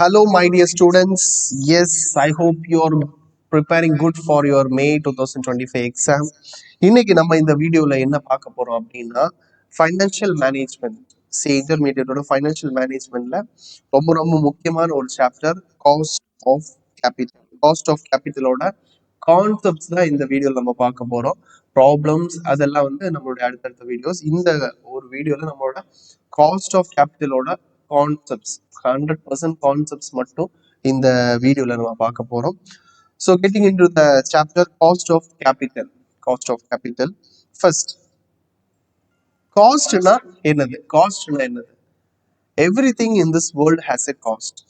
Hello, my dear students. Yes, I hope you're preparing good for your May 2025 exam. இன்னைக்கு நம்ம இந்த வீடியோல என்ன பார்க்க போறோம் அப்படின்னா ஃபைனான்சியல் மேனேஜ்மெண்ட் இன்டர்மீடியட்டோட ஃபைனான்சியல் மேனேஜ்மெண்ட்ல ரொம்ப ரொம்ப முக்கியமான ஒரு சாப்டர் காஸ்ட் ஆஃப் கேபிட்டலோட கான்செப்ட்ஸ் தான் இந்த வீடியோல நம்ம பார்க்க போறோம். ப்ராப்ளம்ஸ் அதெல்லாம் வந்து நம்மளுடைய அடுத்தடுத்த வீடியோஸ். இந்த ஒரு வீடியோல நம்மளோட காஸ்ட் ஆஃப் கேபிட்டலோட கான்செப்ட்ஸ் 100% கான்செப்ட்ஸ் மட்டும் இந்த வீடியோல நம்ம பார்க்க போறோம். So getting in to the chapter cost of capital first. காஸ்ட்னா என்னது? Everything in this world has a cost.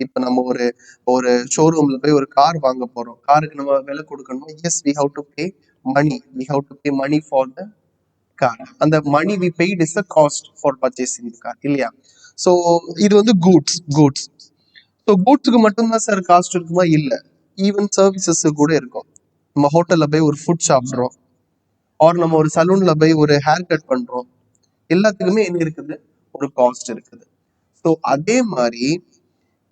இப்ப நம்ம ஒரு ஒரு ஷோரூம்ல போய் ஒரு கார் வாங்க போறோம். காருக்கு நம்ம விலை கொடுக்கணும். Yes, we have to pay money for the car. அந்த money we paid is the cost for purchasing the car, இல்லையா? ஸோ இது வந்து கூட்ஸ். ஸோ கூட்ஸுக்கு மட்டும்தான் சார் காஸ்ட் இருக்குமா? இல்லை, ஈவன் சர்வீசஸ் கூட இருக்கும். நம்ம ஹோட்டல்ல போய் ஒரு ஃபுட் சாப்பிட்றோம், ஆர் நம்ம ஒரு சலூன்ல போய் ஒரு ஹேர் கட் பண்றோம். எல்லாத்துக்குமே என்ன இருக்குது? ஒரு காஸ்ட் இருக்குது. ஸோ அதே மாதிரி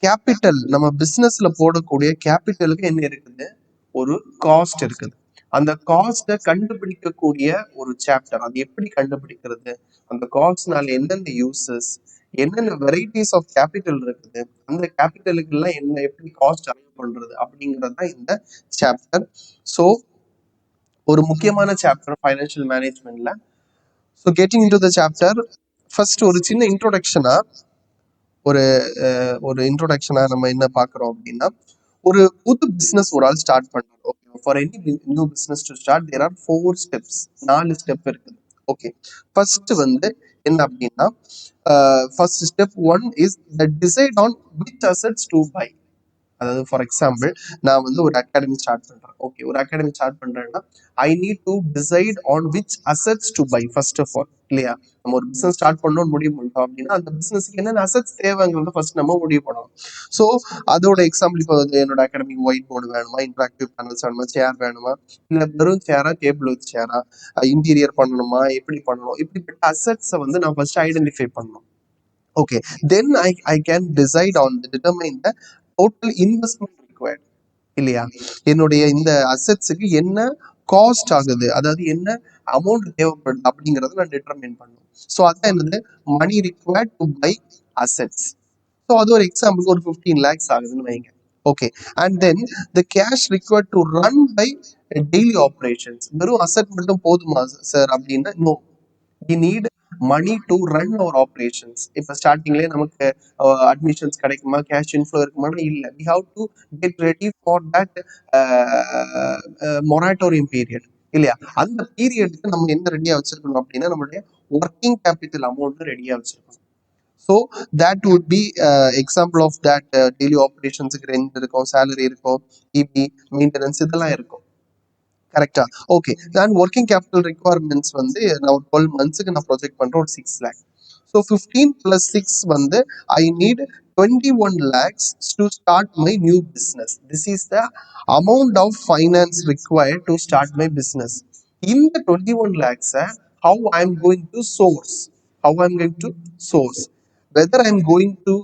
கேபிட்டல், நம்ம பிசினஸ்ல போடக்கூடிய கேபிட்டலுக்கு என்ன இருக்குது? ஒரு காஸ்ட் இருக்குது. அந்த காஸ்ட்டை கண்டுபிடிக்கக்கூடிய ஒரு சாப்டர். அது எப்படி கண்டுபிடிக்கிறது, அந்த காஸ்ட்னால என்னென்ன யூசஸ், என்னென்ன வெரைட்டிஸ் ஆஃப் கேபிட்டல் இருக்குது, அந்த கேபிட்டலுக்கு எல்லாம் என்ன எப்படி காஸ்ட் அலைன் பண்றது அப்படிங்கிறது தான் இந்த சாப்டர். ஸோ ஒரு முக்கியமான சாப்டர் ஃபைனான்சியல் மேனேஜ்மெண்ட்ல. So getting in to the chapter, first ஒரு சின்ன இன்ட்ரோடக்ஷனா ஒரு இன்ட்ரோடக்ஷனா நம்ம என்ன பார்க்குறோம் அப்படின்னா, ஒரு புது பிஸ்னஸ் ஒரு ஆள் ஸ்டார்ட் பண்றாரு. Okay, for any new business to start there are 4 steps. 4 step இருக்குது. ஓகே, ஃபர்ஸ்ட் வந்து என்ன அப்படின்னா, first step 1 is the decide on which assets to buy. அதாவது ஃபார் எக்ஸாம்பிள், நான் வந்து ஒரு அகாடமி ஸ்டார்ட் பண்றேன். ஓகே, ஒரு அகாடமி ஸ்டார்ட் பண்றேன்னா I need to decide on which assets to buy first of all, இல்லையா? நம்ம ஒரு பிசினஸ் ஸ்டார்ட் பண்ணணும்னு முடிவு பண்ணிட்டோம் அப்படின்னா அந்த பிசினஸ்க்கு என்னென்ன அசெட்ஸ் தேவைங்கிறத ஃபர்ஸ்ட் நம்ம முடிவு பண்ணணும். ஸோ அதோட எக்ஸாம்பிள், இப்போ வந்து என்னோட அகாடமிக் ஒயிட் போர்டு வேணுமா, இன்டராக்டிவ் பேனல்ஸ் வேணுமா, சேர் வேணுமா, இல்லை வெறும் சேரா, டேபிள் வித் சேரா, இன்டீரியர் பண்ணணுமா, எப்படி பண்ணணும், இப்படிப்பட்ட அசெட்ஸை வந்து நான் ஃபர்ஸ்ட் ஐடென்டிஃபை பண்ணணும். Okay, then I can decide on determine the total investment required, இல்லையா? என்னுடைய இந்த அசெட்ஸுக்கு என்ன காஸ்ட் ஆகுது, அதாவது என்ன அமௌண்ட் தேவைப்படுது அப்படிங்கறத நான் டிட்டர்மைன் பண்ணும். ஸோ அதான் என்னது, money required to buy assets. So அது ஒரு எக்ஸாம்பிள், ஒரு 15 lakhs ஆகுதுன்னு வைங்க. Okay, and then the cash required to run by daily operations. வெறும் அசெட் மட்டும் போதுமா சார் அப்படின்னா, no, we need money to run our operations. இப்போ ஸ்டார்டிங்லேயே நமக்கு அட்மிஷன்ஸ் கிடைக்குமா, கேஷ் இன்ஃப்ளோ இருக்குமா? இல்லை. we have to get ready for that moratorium period, இல்லையா? அந்த பீரியடுக்கு நம்ம என்ன ரெடியா வச்சிருக்கணும் அப்படின்னா, நம்மளுடைய ஒர்க்கிங் கேபிட்டல் அமௌண்ட் ரெடியா வச்சிருக்கணும். So that would be example of that. Daily ஆப்ரேஷன்ஸுக்கு ரெண்ட் இருக்கும், சேலரி இருக்கும், இபி, மெயின்டெனன்ஸ், இதெல்லாம் இருக்கும். கரெக்டா? ஓகே, நான் ஒர்க்கிங் கேபிட்டல் ரிக்வயர்மெண்ட்ஸ் வந்து நான் ஒரு 12 monthsக்கு நான் ப்ரொஜெக்ட் பண்றேன், ஒரு 6 lakh. ஸோ 15 plus 6 வந்து I need 21 lakhs to start my new business. This is the amount of finance required to start my business. In the 21 lakhs, how I'm going to source? Whether I'm going to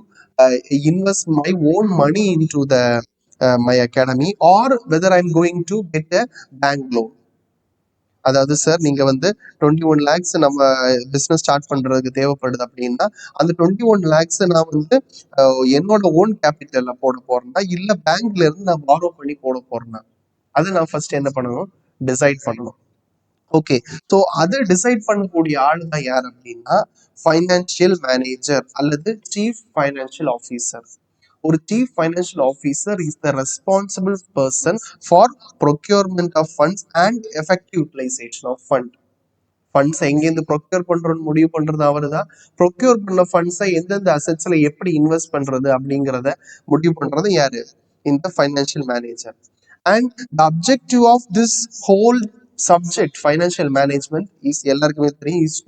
invest my own money into the my academy, or whether I'm going to get a bank loan. அதாவது sir, நீங்க வந்து 21 lakhs நம்ம business start பண்றதுக்கு தேவைப்படுது அப்படின்னா, அந்த 21 lakhs நான் வந்து என்னோட ஓன் கேபிட்டல்ல போட போறேன்னா, இல்ல பேங்க்ல இருந்து நான் பாரோ பண்ணி போட போறேன்னா, அதை நான் ஃபர்ஸ்ட் என்ன பண்ணணும், டிசைட் பண்ணணும். ஓகே, ஸோ அதை டிசைட் பண்ணக்கூடிய ஆளு தான் யார் அப்படின்னா, ஃபைனான்சியல் மேனேஜர் அல்லது சீஃப் ஃபைனான்சியல் ஆஃபீஸர். ஒரு chief financial officer is the responsible person for procurement of funds and effective utilisation of funds எங்கேருந்து ப்ரொக்யூர் பண்றோம்னு முடிவு பண்றது அவரு தான். ப்ரொக்யூர் பண்ண ஃபண்ட்ஸை எந்தெந்த அசெட்ஸ்ல எப்படி இன்வெஸ்ட் பண்றது அப்படிங்கிறத முடிவு பண்றது யாரு? இந்த financial manager. And the objective of this whole subject financial management is, எல்லாருக்குமே தெரியும், is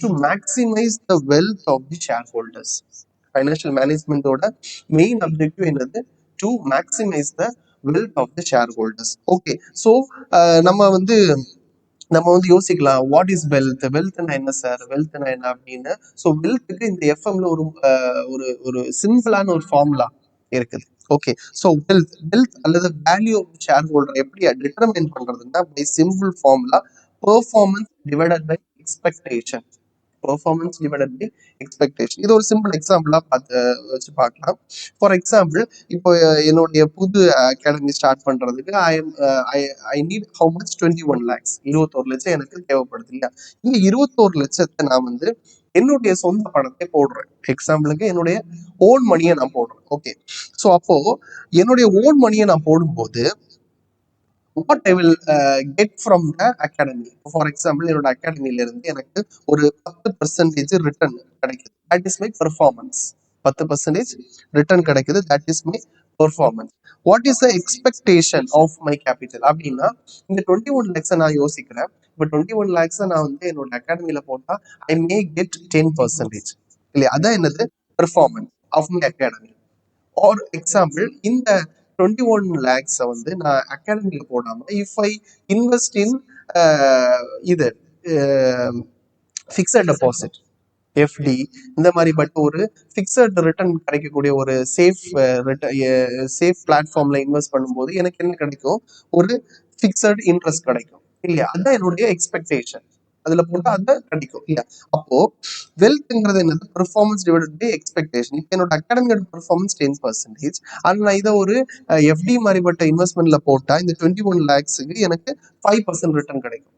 to maximise the wealth of the shareholders. Financial மேனேஜ்மெண்டோட மெயின் அப்ஜெக்டிவ் என்னது? To maximise the wealth of the shareholders. Okay, so நம்ம வந்து நம்ம வந்து யோசிக்கலாம், what is wealth, வெல்த்னா என்ன சார், வெல்த்னா என்ன அப்படின்னு. ஸோ வெல்த்துக்கு இந்த எஃப்எம்ல ஒரு ஒரு ஒரு சிம்பிளான ஒரு ஃபார்முலா இருக்குது. ஓகே, ஸோ வெல்த் அல்லது வேல்யூ ஆஃப் ஷேர் ஹோல்டர் எப்படி டிட்டர்மைன் பண்றதுன்னா by simple formula, performance divided by expectation. Performance divided by expectation. இது ஒரு சிம்பிள் எக்ஸாம்பிளா பார்த்து வச்சு பார்க்கலாம். ஃபார் எக்ஸாம்பிள், இப்போ என்னுடைய புது அகாடமி ஸ்டார்ட் பண்றதுக்கு I need how much 21 lakhs, 21 லட்சம் எனக்கு தேவைப்படுது இல்லையா. இந்த 21 லட்சத்தை நான் வந்து என்னுடைய சொந்த பணத்தை போடுறேன். எக்ஸாம்பிளுக்கு என்னுடைய ஓன் மணியை நான் போடுறேன். ஓகே, ஸோ அப்போ என்னுடைய ஓன் மணியை நான் போடும்போது what I will get from the academy. For example, என்னோட அகாடமில இருந்து எனக்கு ஒரு 10% ரிட்டர்ன் கிடைக்குது. That is my performance. 10% return கிடைக்குது. That is my performance. What is the expectation of my capital அப்படின்னா, இந்த 21 lakhs நான் யோசிக்கிறேன். இப்போ 21 lakhs நான் வந்து என்னோட அகாடமில போட்டா ஐ மே கெட் 10% இல்லையா. அதான் என்னது, performance of my academy. Or example, இந்த 21 lakhs வந்து நான் அகாடமில போடாம இஃப் ஐ இன்வெஸ்ட் இன் இது ஃபிக்ஸட் டெபாசிட், எஃப்டி, இந்த மாதிரி பட் ஒரு ஃபிக்ஸட் ரிட்டர்ன் கிடைக்கக்கூடிய ஒரு சேஃப் பிளாட்ஃபார்ம்ல இன்வெஸ்ட் பண்ணும்போது எனக்கு என்ன கிடைக்கும், ஒரு ஃபிக்ஸட் இன்ட்ரெஸ்ட் கிடைக்கும் இல்லையா. அதுதான் என்னுடைய எக்ஸ்பெக்டேஷன். அதுல போட்டா அதான் கிடைக்கும் இல்லையா. அப்போ வெல்த்ங்கிறது என்னது, பெர்ஃபார்மன்ஸ் டிவைடட் பை எக்ஸ்பெக்டேஷன். இப்போ என்னோட அகாடமியோட பெர்ஃபார்மன்ஸ் 10%, ஆனா நான் இதை ஒரு எஃப்டி மாதிரிப்பட்ட இன்வெஸ்ட்மெண்ட்ல போட்டா இந்த 21 lakhs எனக்கு 5% ரிட்டர்ன் கிடைக்கும்.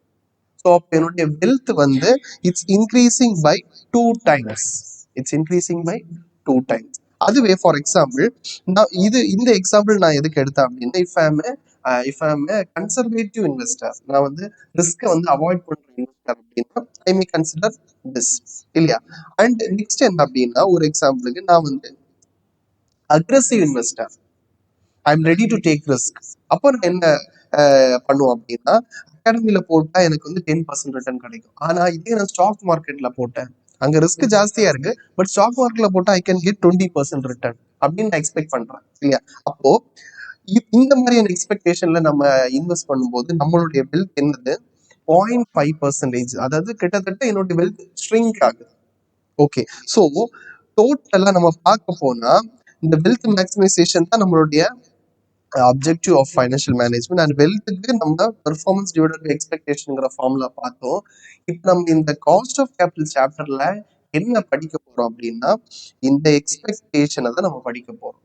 ஸோ அப்போ என்னுடைய வெல்த் வந்து it's increasing by 2 times. It's increasing by 2 times. அதுவே ஃபார் எக்ஸாம்பிள், நான் இந்த எக்ஸாம்பிள் நான் எதுக்கு எடுத்தேன் அப்படின்னா, if I am conservative investor, நான் வந்து ரிஸ்கை வந்து அவாய்ட் பண்ற இன்வெஸ்டர் அப்படின்னா ஐ மே கன்சிடர் திஸ் இல்லையா. அண்ட் நெக்ஸ்ட் என்ன அப்படின்னா, ஒரு எக்ஸாம்பிளுக்கு நான் வந்து aggressive investor, I am ready to take risk. அப்போ நான் என்ன பண்ணுவோம் அப்படின்னா, அகாடமில போட்டா எனக்கு வந்து 10% ரிட்டர்ன் கிடைக்கும். ஆனா இதே நான் ஸ்டாக் மார்க்கெட்ல போட்டேன், அங்க ரிஸ்க் ஜாஸ்தியா இருக்கு, பட் ஸ்டாக் மார்க்கெட்ல போட்டா ஐ கேன் கெட் 20% ரிட்டர்ன் அப்படின்னு நான் எக்ஸ்பெக்ட் பண்றேன் இல்லையா. அப்போ இந்த மாதிரியான எக்ஸ்பெக்டேஷன்ல நம்ம இன்வெஸ்ட் பண்ணும்போது நம்மளுடைய வெல்த் என்னது 0.5%, அதாவது கிட்டத்தட்ட என்னோட வெல்த் ஷ்ரிங்க் ஆகுது. ஓகே, ஸோ டோட்டலா நம்ம பார்க்க போனா இந்த வெல்த் மேக்ஸிமைசேஷன் தான் நம்மளுடைய objective of financial management. And வெல்த்துக்கு நம்ம பெர்ஃபார்மன்ஸ் டிவைடட் பை எக்ஸ்பெக்டேஷன்ங்கிற ஃபார்முலா பார்த்தோம். இப்போ நம்ம இந்த காஸ்ட் ஆஃப் கேபிட்டல் சாப்டர்ல என்ன படிக்க போறோம் அப்படின்னா, இந்த எக்ஸ்பெக்டேஷனை தான் நம்ம படிக்க போறோம்.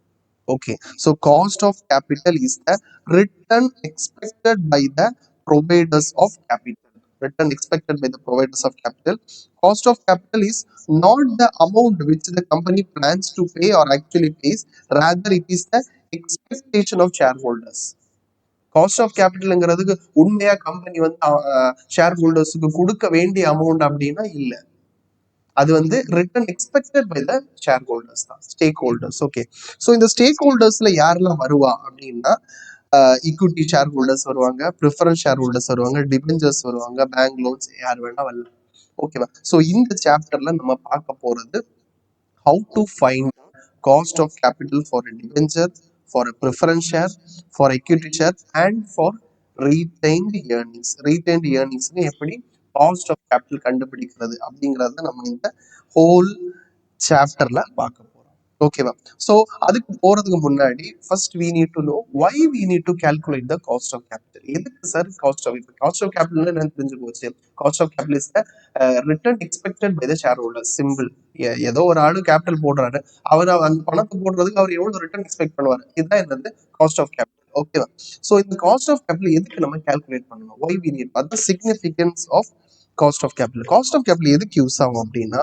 Okay, so cost of capital is the return expected by the providers of capital. Return expected by the providers of capital. Cost of capital is not the amount which the company plans to pay or actually pays, rather it is the expectation of shareholders. Cost of கேபிட்டல்ங்கிறதுக்கு உண்மையா company வந்து share ஹோல்டர்ஸுக்கு கொடுக்க வேண்டிய amount அப்படின்னா இல்ல, அது வந்து return expected by the shareholders தான், ஸ்டேக் ஹோல்டர்ஸ். ஓகே, ஸோ இந்த ஸ்டேக் ஹோல்டர்ஸ்ல யாரெல்லாம் வருவா அப்படின்னா, ஈக்விட்டி ஷேர் ஹோல்டர்ஸ் வருவாங்க, ப்ரிஃபரன்ஸ் ஷேர் ஹோல்டர்ஸ் வருவாங்க, டிபெஞ்சர்ஸ் வருவாங்க, பேங்க் லோன்ஸ், யார் வேணா வரல. ஓகேவா. ஸோ இந்த சாப்டர்ல நம்ம பார்க்க போறது how to find cost of capital for a debenture, for a preference share, for equity share and for retained earnings. Retained earnings எப்படி காஸ்ட் ஆஃப் கேபிட்டல் கண்டுபிடிக்கிறது அப்படிங்கறத நம்ம இந்த ஹோல் சாப்டர்ல பார்க்க போறோம். ஓகேவா. ஸோ அதுக்கு போறதுக்கு முன்னாடி first we need to know why we need to calculate the cost of capital. எதுக்கு சார் காஸ்ட் ஆஃப் கேபிட்டல் என்ன தெரிஞ்சு போச்சு. Cost of capital is the return expected by the shareholder. Simple. ஏதோ ஒரு ஆளு கேபிட்டல் போடுறாரு, அவர் அந்த பணத்தை போடுறதுக்கு அவர் எவ்வளவு ரிட்டர்ன் எக்ஸ்பெக்ட் பண்ணுவார், இதுதான் என்னது காஸ்ட் ஆஃப் கேபிட்டல். ஓகேவா. ஸோ இந்த காஸ்ட் ஆஃப் கேபிட்டல் எதுக்கு நம்ம கால்குலேட் பண்ணணும், வை வி நீட், அது significance of cost of capital. Cost of capital எதுக்கு யூஸ் ஆகும் அப்படின்னா,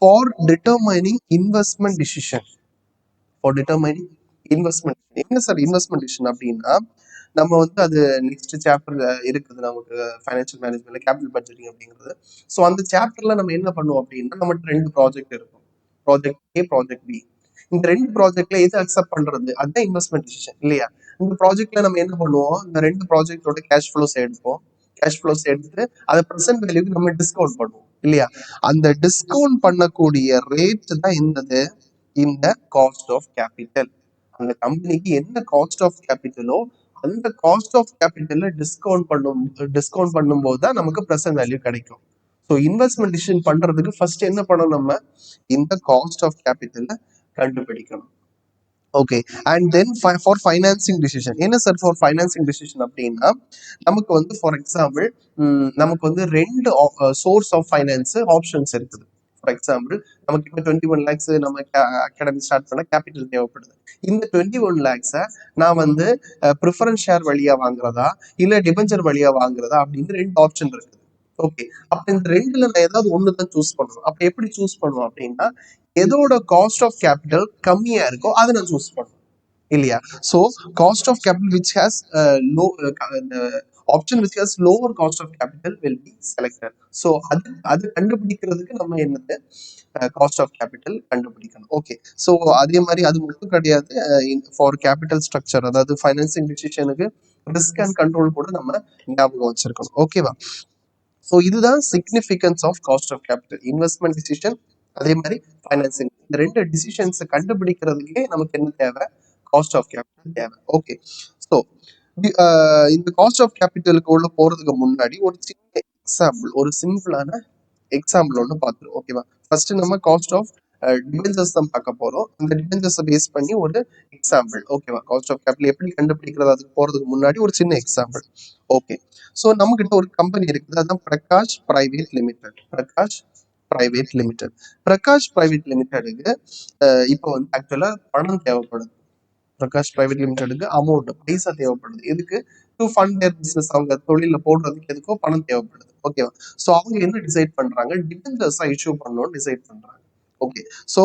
for determining investment decision. For determining investment. என்ன சார் இன்வெஸ்ட்மெண்ட் டிசிஷன் அப்படின்னா, நம்ம வந்து அது நெக்ஸ்ட் சாப்டர்ல இருக்குது நமக்கு ஃபைனான்சியல் மேனேஜ்மெண்ட்ல கேபிட்டல் பட்ஜெட்டிங் அப்படிங்கிறது. ஸோ அந்த சாப்டர்ல நம்ம என்ன பண்ணுவோம் அப்படின்னா, நம்மகிட்ட 2 ப்ராஜெக்ட் இருக்கும், ப்ராஜெக்ட் ஏ, ப்ராஜெக்ட் பி. இந்த 2 ப்ராஜெக்ட்ல எது அக்செப்ட் பண்றது, அதுதான் இன்வெஸ்ட்மெண்ட் டிசிஷன் இல்லையா. இந்த ப்ராஜெக்ட்ல நம்ம என்ன பண்ணுவோம், இந்த 2 ப்ராஜெக்டோட கேஷ் ஃப்ளோஸ் எடுப்போம். கேஷ் ஃப்ளோஸ் எடுத்துட்டு அதை ப்ரெசென்ட் வேல்யூக்கு நம்ம டிஸ்கவுண்ட் பண்ணுவோம் இல்லையா. அந்த டிஸ்கவுண்ட் பண்ணக்கூடிய ரேட் தான் என்னது, இந்த காஸ்ட் ஆஃப் கேபிட்டல். அந்த கம்பெனிக்கு என்ன காஸ்ட் ஆஃப் கேபிட்டலோ அந்த காஸ்ட் ஆஃப் கேபிட்டல்ல டிஸ்கவுண்ட் பண்ணும்போது தான் நமக்கு ப்ரெசன்ட் வேல்யூ கிடைக்கும். ஸோ இன்வெஸ்ட்மெண்ட் டிசிஷன் பண்றதுக்கு ஃபர்ஸ்ட் என்ன பண்ணணும், நம்ம இந்த காஸ்ட் ஆஃப் கேபிட்டலை கண்டுபிடிக்கணும். Okay, and then for financing decision என்ன சார் ஃபார் ஃபைனான்சிங் டிசிஷன் அப்படின்னா, நமக்கு வந்து ஃபார் எக்ஸாம்பிள் நமக்கு வந்து 2 சோர்ஸ் ஆஃப் ஃபைனான்ஸ் ஆப்ஷன்ஸ் இருக்குது. ஃபார் எக்ஸாம்பிள் நமக்கு இப்போ 21 lakhs நம்ம அகாடமி ஸ்டார்ட் பண்ண கேபிட்டல் தேவைப்படுது. இந்த 21 lakhs நான் வந்து ப்ரிஃபரன்ஸ் ஷேர் வழியா வாங்குறதா இல்ல டிபெஞ்சர் வழியா வாங்குறதா அப்படின்னு 2 ஆப்ஷன் இருக்குது. ஓகே, அப்ப இந்த 2ல நான் ஏதாவது ஒன்று தான் சூஸ் பண்ணுவேன். அப்ப எப்படி சூஸ் பண்ணுவோம் அப்படின்னா, எதோட காஸ்ட் ஆஃப் கேபிட்டல் கம்மியா இருக்கோ அதை நான் சூஸ் பண்ணுவேன் இல்லையா. So cost of capital which has low option which has lower cost of capital will be selected. So அது கண்டுபிடிக்கிறதுக்கு நம்ம என்னது காஸ்ட் ஆஃப் கேபிட்டல் கண்டுபிடிக்கணும். ஓகே, ஸோ அதே மாதிரி அது மட்டும் கிடையாது, ஃபார் கேபிட்டல் ஸ்ட்ரக்சர் அதாவது ஃபைனான்சிங் டிசிஷனுக்கு ரிஸ்க் அண்ட் கண்ட்ரோல் கூட நம்ம ஞாபகம் வச்சிருக்கணும். ஓகேவா. ஸோ இதுதான் significance of cost of capital. Investment decision அதே மாதிரி ஃபைனான்சிங், இந்த 2 டிசிஷன்ஸை கண்டுபிடிக்கிறதுக்கே நமக்கு என்ன தேவை, காஸ்ட் ஆஃப் கேபிட்டல் தேவை. ஓகே, ஸோ இந்த காஸ்ட் ஆஃப் கேபிட்டலுக்கு உள்ள போறதுக்கு முன்னாடி ஒரு சின்ன எக்ஸாம்பிள், ஒரு சிம்பிளான எக்ஸாம்பிள் ஒன்று பார்த்துருவோம். ஓகேவா. ஃபர்ஸ்ட் நம்ம காஸ்ட் ஆஃப் டிபெஞ்சர்ஸ் தான் பார்க்க போறோம். அந்த டிபெஞ்சர்ஸை பேஸ் பண்ணி ஒரு எக்ஸாம்பிள். ஓகேவா. காஸ்ட் ஆஃப் கேபிட்டல் எப்படி கண்டுபிடிக்கிறது அதுக்கு போறதுக்கு முன்னாடி ஒரு சின்ன எக்ஸாம்பிள். ஓகே, ஸோ நம்ம கிட்ட ஒரு கம்பெனி இருக்குது, அதுதான் Prakash private limited. Prakash private limited. Prakash private லிமிடெடுக்கு இப்போ வந்து ஆக்சுவலா பணம் தேவைப்படுது. பிரகாஷ் பிரைவேட் லிமிடெடுக்கு அமௌண்ட் பைசா தேவைப்படுது. எதுக்கு, டு ஃபண்ட் தேர் பிசினஸ். அவங்க தொழில போடுறதுக்கு எதுக்கோ பணம் தேவைப்படுது. ஓகேவா. ஸோ அவங்க என்ன டிசைட் பண்றாங்க, டிபெஞ்சர்ஸா இஷ்யூ பண்ணணும்னு டிசைட் பண்றாங்க. Okay, so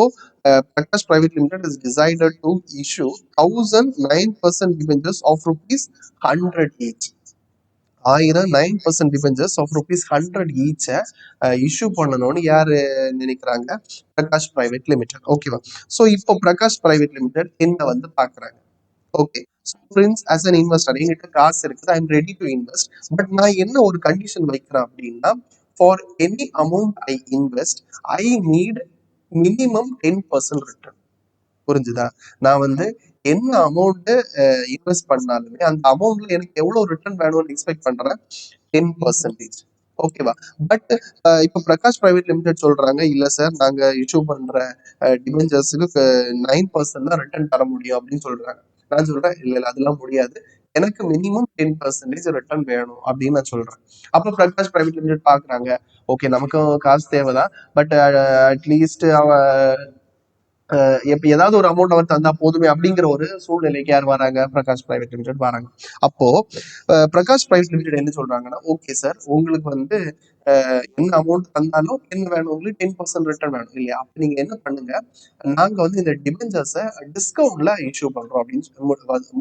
Prakash Private Limited is decided to issue 1009% debentures of rupees 100 each. 9% debentures of rupees 100 each issue பண்ணணும்னு யாரு நினைக்கிறாங்க, பிரகாஷ் பிரைவேட் லிமிடெட். ஓகேவா. ஸோ இப்போ பிரகாஷ் பிரைவேட் லிமிடெட் என்ன வந்து பாக்குறாங்க. Okay, so friends, as an investor என்கிட்ட காசு இருக்குது, ஐ am ready to invest. But நான் என்ன ஒரு கண்டிஷன் வைக்கிறேன் அப்படின்னா, for any amount I invest I need minimum 10% return. புரிஞ்சுதா. நான் வந்து என்ன அமௌண்ட் இன்வெஸ்ட் பண்ணாலுமே அந்த அமௌண்ட்ல எனக்கு எவ்வளவு ரிட்டர்ன் வேணும்னு எக்ஸ்பெக்ட் பண்றேன், 10%. ஓகேவா. பட் இப்போ பிரகாஷ் பிரைவேட் லிமிடெட் சொல்றாங்க, இல்ல சார் நாங்க இஷ்யூ பண்ற டிபெஞ்சர்ஸுக்கு 9% தான் ரிட்டர்ன் தர முடியும் அப்படின்னு சொல்றாங்க. நான் சொல்றேன் இல்ல இல்ல அதெல்லாம் முடியாது, எனக்கு மினிமம் 10% ரிட்டர்ன் வேணும் அப்படின்னு நான் சொல்றேன். அப்போ பிரகாஷ் பிரைவேட் லிமிடெட் பாக்குறாங்க, ஓகே நமக்கும் காசு தேவைதான், பட் அட்லீஸ்ட் இப்ப ஏதாவது ஒரு அமௌண்ட் அவர் தந்தா போதுமே அப்படிங்கிற ஒரு சூழ்நிலைக்கு யார் வராங்க, பிரகாஷ் பிரைவேட் லிமிடெட் வராங்க. அப்போ பிரகாஷ் பிரைவேட் லிமிடெட் என்ன சொல்றாங்கன்னா, ஓகே சார் உங்களுக்கு வந்து என்ன அமௌண்ட் தந்தாலும் என்ன வேணும், உங்களுக்கு 10% ரிட்டர்ன் வேணும் இல்லையா. அப்ப நீங்க என்ன பண்ணுங்க, நாங்க வந்து இந்த டிபெஞ்சர்ஸை டிஸ்கவுண்ட்ல இஷ்யூ பண்றோம் அப்படின்னு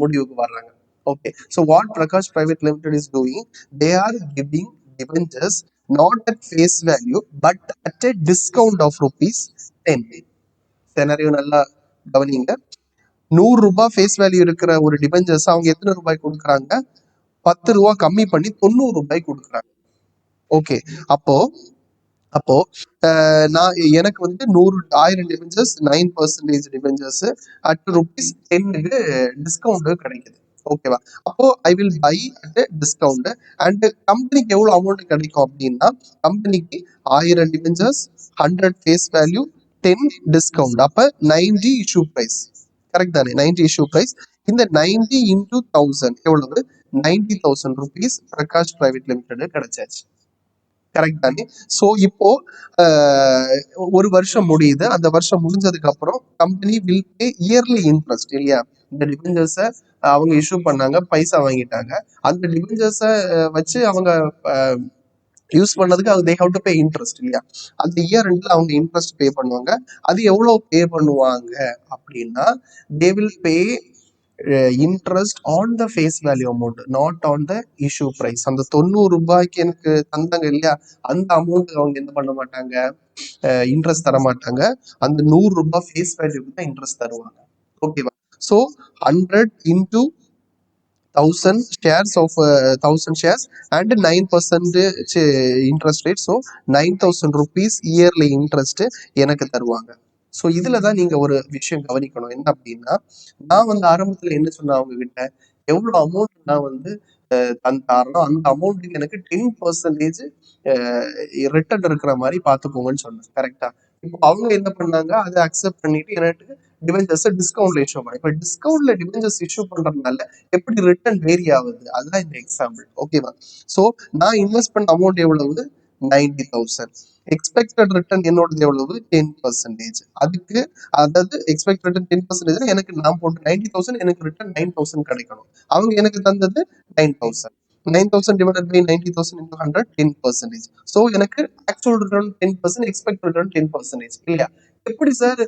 முடிவுக்கு வர்றாங்க. Okay, so what Prakash private limited is doing, they are giving debentures not at face value but at a discount of rupees 10. Scenario நல்லா கவனிங்க. 100 ரூபாய் ஃபேஸ் வேல்யூ இருக்கிற ஒரு டிபெஞ்சர்ஸ் அவங்க எத்தனை ரூபாய் கொடுக்குறாங்க, 10 ரூபாய் கம்மி பண்ணி 90 ரூபாய் கொடுக்குறாங்க. ஓகே, அப்போ அப்போ நான் எனக்கு வந்து 1000 debentures 9% debentures at rupees 10 discount கிடைக்குது. ஓகேவா. அப்போ I will buy at discount. And கம்பெனிக்கு எவ்வளவு அமௌண்ட் கிடைக்கும் அப்படின்னா, கம்பெனிக்கு 1000 டிபெஞ்சர்ஸ் 100 ஃபேஸ் வேல்யூ 10 டிஸ்கவுண்ட், அப்ப 90 இஷ்யூ பிரைஸ். கரெக்ட் தானே, 90 இஷ்யூ பிரைஸ். இந்த 90 into 1000 எவ்வளவு, 90,000 rupees பிரகாஷ் பிரைவேட் லிமிடெட் கிடைச்சாச்சு. கரெக்ட் தானே. ஸோ இப்போ ஒரு வருஷம் முடியுது, அந்த வருஷம் முடிஞ்சதுக்கு அப்புறம் company will pay yearly interest இல்லையா. இந்த டிபெஞ்சர்ஸை அவங்க இஷ்யூ பண்ணாங்க, பைசா வாங்கிட்டாங்க, அந்த டிபெஞ்சர்ஸை வச்சு அவங்க யூஸ் பண்ணதுக்கு அவங்க they have to pay interest இல்லையா. அந்த இயர் எண்ட்ல அவங்க இன்ட்ரெஸ்ட் பே பண்ணுவாங்க. அது எவ்வளவு பே பண்ணுவாங்க அப்படின்னா, they will pay interest on the face value amount, not on the issue price. அந்த 90 ரூபாய்க்கு எனக்கு தந்தாங்க இல்லையா, அந்த அமௌண்ட் அவங்க என்ன பண்ண மாட்டாங்க, இன்ட்ரெஸ்ட் தர மாட்டாங்க. அந்த 100 ரூபாய் ஃபேஸ் வேல்யூக்கு தான் இன்ட்ரெஸ்ட் தருவாங்க. ஓகேவா. So 100 into 1000 shares of 1000 shares and 9% interest rate. So 9,000 rupees yearly interest எனக்கு தருவாங்க. ஸோ இதுல தான் நீங்க ஒரு விஷயம் கவனிக்கணும், என்ன அப்படின்னா, நான் வந்து ஆரம்பத்துல என்ன சொன்னேன் அவங்க கிட்ட, எவ்வளவு அமௌண்ட் நான் வந்து தந்தாரோ அந்த அமௌண்ட்டுக்கு எனக்கு 10% ரிட்டர்ன் இருக்கிற மாதிரி பாத்துக்கோங்கன்னு சொன்னேன். கரெக்டா? இப்போ அவங்க என்ன பண்ணாங்க, அதை அக்செப்ட் பண்ணிட்டு எனக்கு டிபெஞ்சர்ஸ் டிஸ்கவுண்ட்ல இஷ்யூ பண்ண. இப்ப டிஸ்கவுண்ட்ல டிபெஞ்சர்ஸ் இஷ்யூ பண்றதுனால எப்படி ரிட்டர்ன் வேரி ஆகுது, அதுதான் இந்த எக்ஸாம்பிள். ஓகேவா? சோ நான் இன்வெஸ்ட் பண்ண அமௌண்ட் எவ்வளவு? 90,000. எக்ஸ்பெக்டட் ரிட்டர்ன் என்னோடது எவ்வளவு? 10%. அதுக்கு அதாவது எக்ஸ்பெக்ட் ரிட்டர்ன் 10% எனக்கு நான் போட்டு 90,000 எனக்கு ரிட்டர்ன் 9,000 கிடைக்கணும். அவங்க எனக்கு தந்தது 9,000. 9,000 divided by 90,000 into 100, 10%. ஸோ எனக்கு ஆக்சுவல் ரிட்டர்ன் 10%, எக்ஸ்பெக்ட் ரிட்டர்ன் 10%. இல்லையா? எப்படி சார்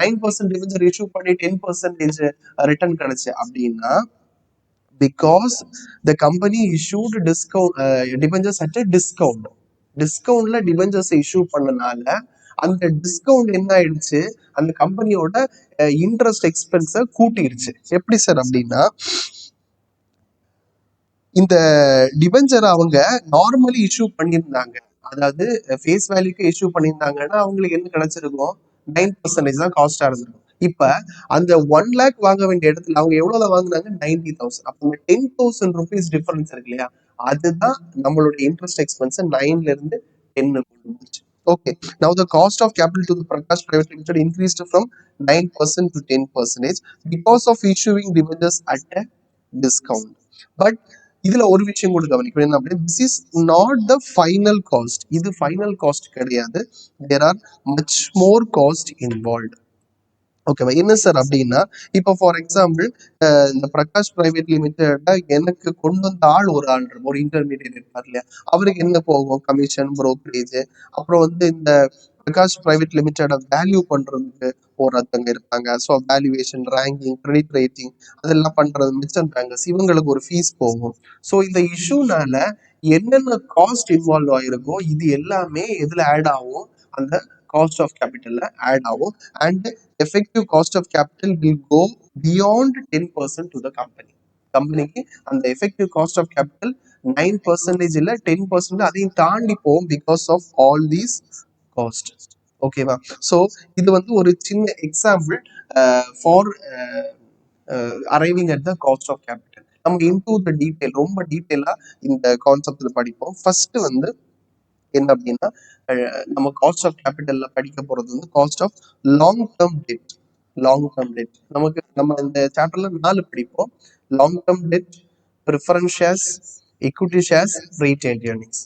9% டிவிஜன் இஷ்யூ பண்ணி 10% ரிட்டர்ன் கிடைச்சு அப்படின்னா, because the company issued discount debentures at discount. டிஸ்கவுண்ட்ல டிபெஞ்சர்ஸ் இஷ்யூ பண்ணனால அந்த டிஸ்கவுண்ட் என்ன ஆயிடுச்சு, அந்த கம்பெனியோட இன்ட்ரெஸ்ட் எக்ஸ்பென்ஸ கூட்டிருச்சு. எப்படி சார் அப்படின்னா, இந்த டிபெஞ்சர் அவங்க நார்மலி இஷ்யூ பண்ணியிருந்தாங்க, அதாவது ஃபேஸ் வேல்யூக்கு இஷ்யூ பண்ணியிருந்தாங்கன்னா அவங்களுக்கு என்ன கிடைச்சிருக்கும்? 9% தான் காஸ்டா இருந்திருக்கும். இப்ப அந்த 1 lakh வாங்க வேண்டிய இடத்துல அவங்க எவ்வளவு வாங்குனாங்க? 90,000. அப்ப 10,000 rupees டிஃபரன்ஸ் இருக்கு இல்லையா, அதுதான் நம்மளோட இன்ட்ரெஸ்ட் எக்ஸ்பென்ஸ் 9ல இருந்து 10 வந்துச்சு. Okay, now the cost of capital to the Prakash private limited increased from 9% to 10% because of issuing debentures at a discount. But இதுல ஒரு விஷயம் கூட கவனிக்கணும், என்ன அப்படின்னா, this is not the final cost. இது ஃபைனல் காஸ்ட் கிடையாது. There are much more cost involved. ஓகேவா? என்ன சார் அப்படின்னா, இப்போ ஃபார் எக்ஸாம்பிள் இந்த பிரகாஷ் பிரைவேட் லிமிடெட் எனக்கு கொண்டு வந்த ஆள் ஒரு ஆள், ஒரு இன்டர்மீடியட் இருப்பார் இல்லையா, அவருக்கு என்ன போகும்? Commission, brokerage. அப்புறம் வந்து இந்த பிரகாஷ் பிரைவேட் லிமிடெட் வேல்யூ பண்றதுக்கு ஒருத்தங்க இருப்பாங்க. So valuation, ranking, credit rating அதெல்லாம் பண்றது மிச்சம் பேங்கர்ஸ், இவங்களுக்கு ஒரு ஃபீஸ் போகும். ஸோ இந்த இஷ்யூனால என்னென்ன காஸ்ட் இன்வால்வ் ஆயிருக்கோ இது எல்லாமே எதுல ஆட் ஆகும்? அந்த காஸ்ட் ஆஃப் கேபிட்டல்ல ஆட் ஆகும். And effective cost of capital will go beyond 10% to the company. கம்பெனிக்கு அந்த எஃபெக்டிவ் காஸ்ட் ஆஃப் கேபிட்டல் 9% இல்ல 10%, அதையும் தாண்டி போகும் because of all these cost. ஓகேவா? ஸோ இது வந்து ஒரு சின்ன example for arriving at the cost of capital. நமக்கு இன்டூ த டீடைல், ரொம்ப டீடைலா இந்த கான்செப்ட்ல படிப்போம். ஃபர்ஸ்ட் வந்து என்ன அப்படின்னா, நம்ம காஸ்ட் ஆஃப் கேபிட்டல்ல படிக்க போறது வந்து cost of long term debt. Long term debt நமக்கு நம்ம இந்த சாப்டர்ல 4 படிப்போம். Long term debt, preference shares, equity shares, retained earnings.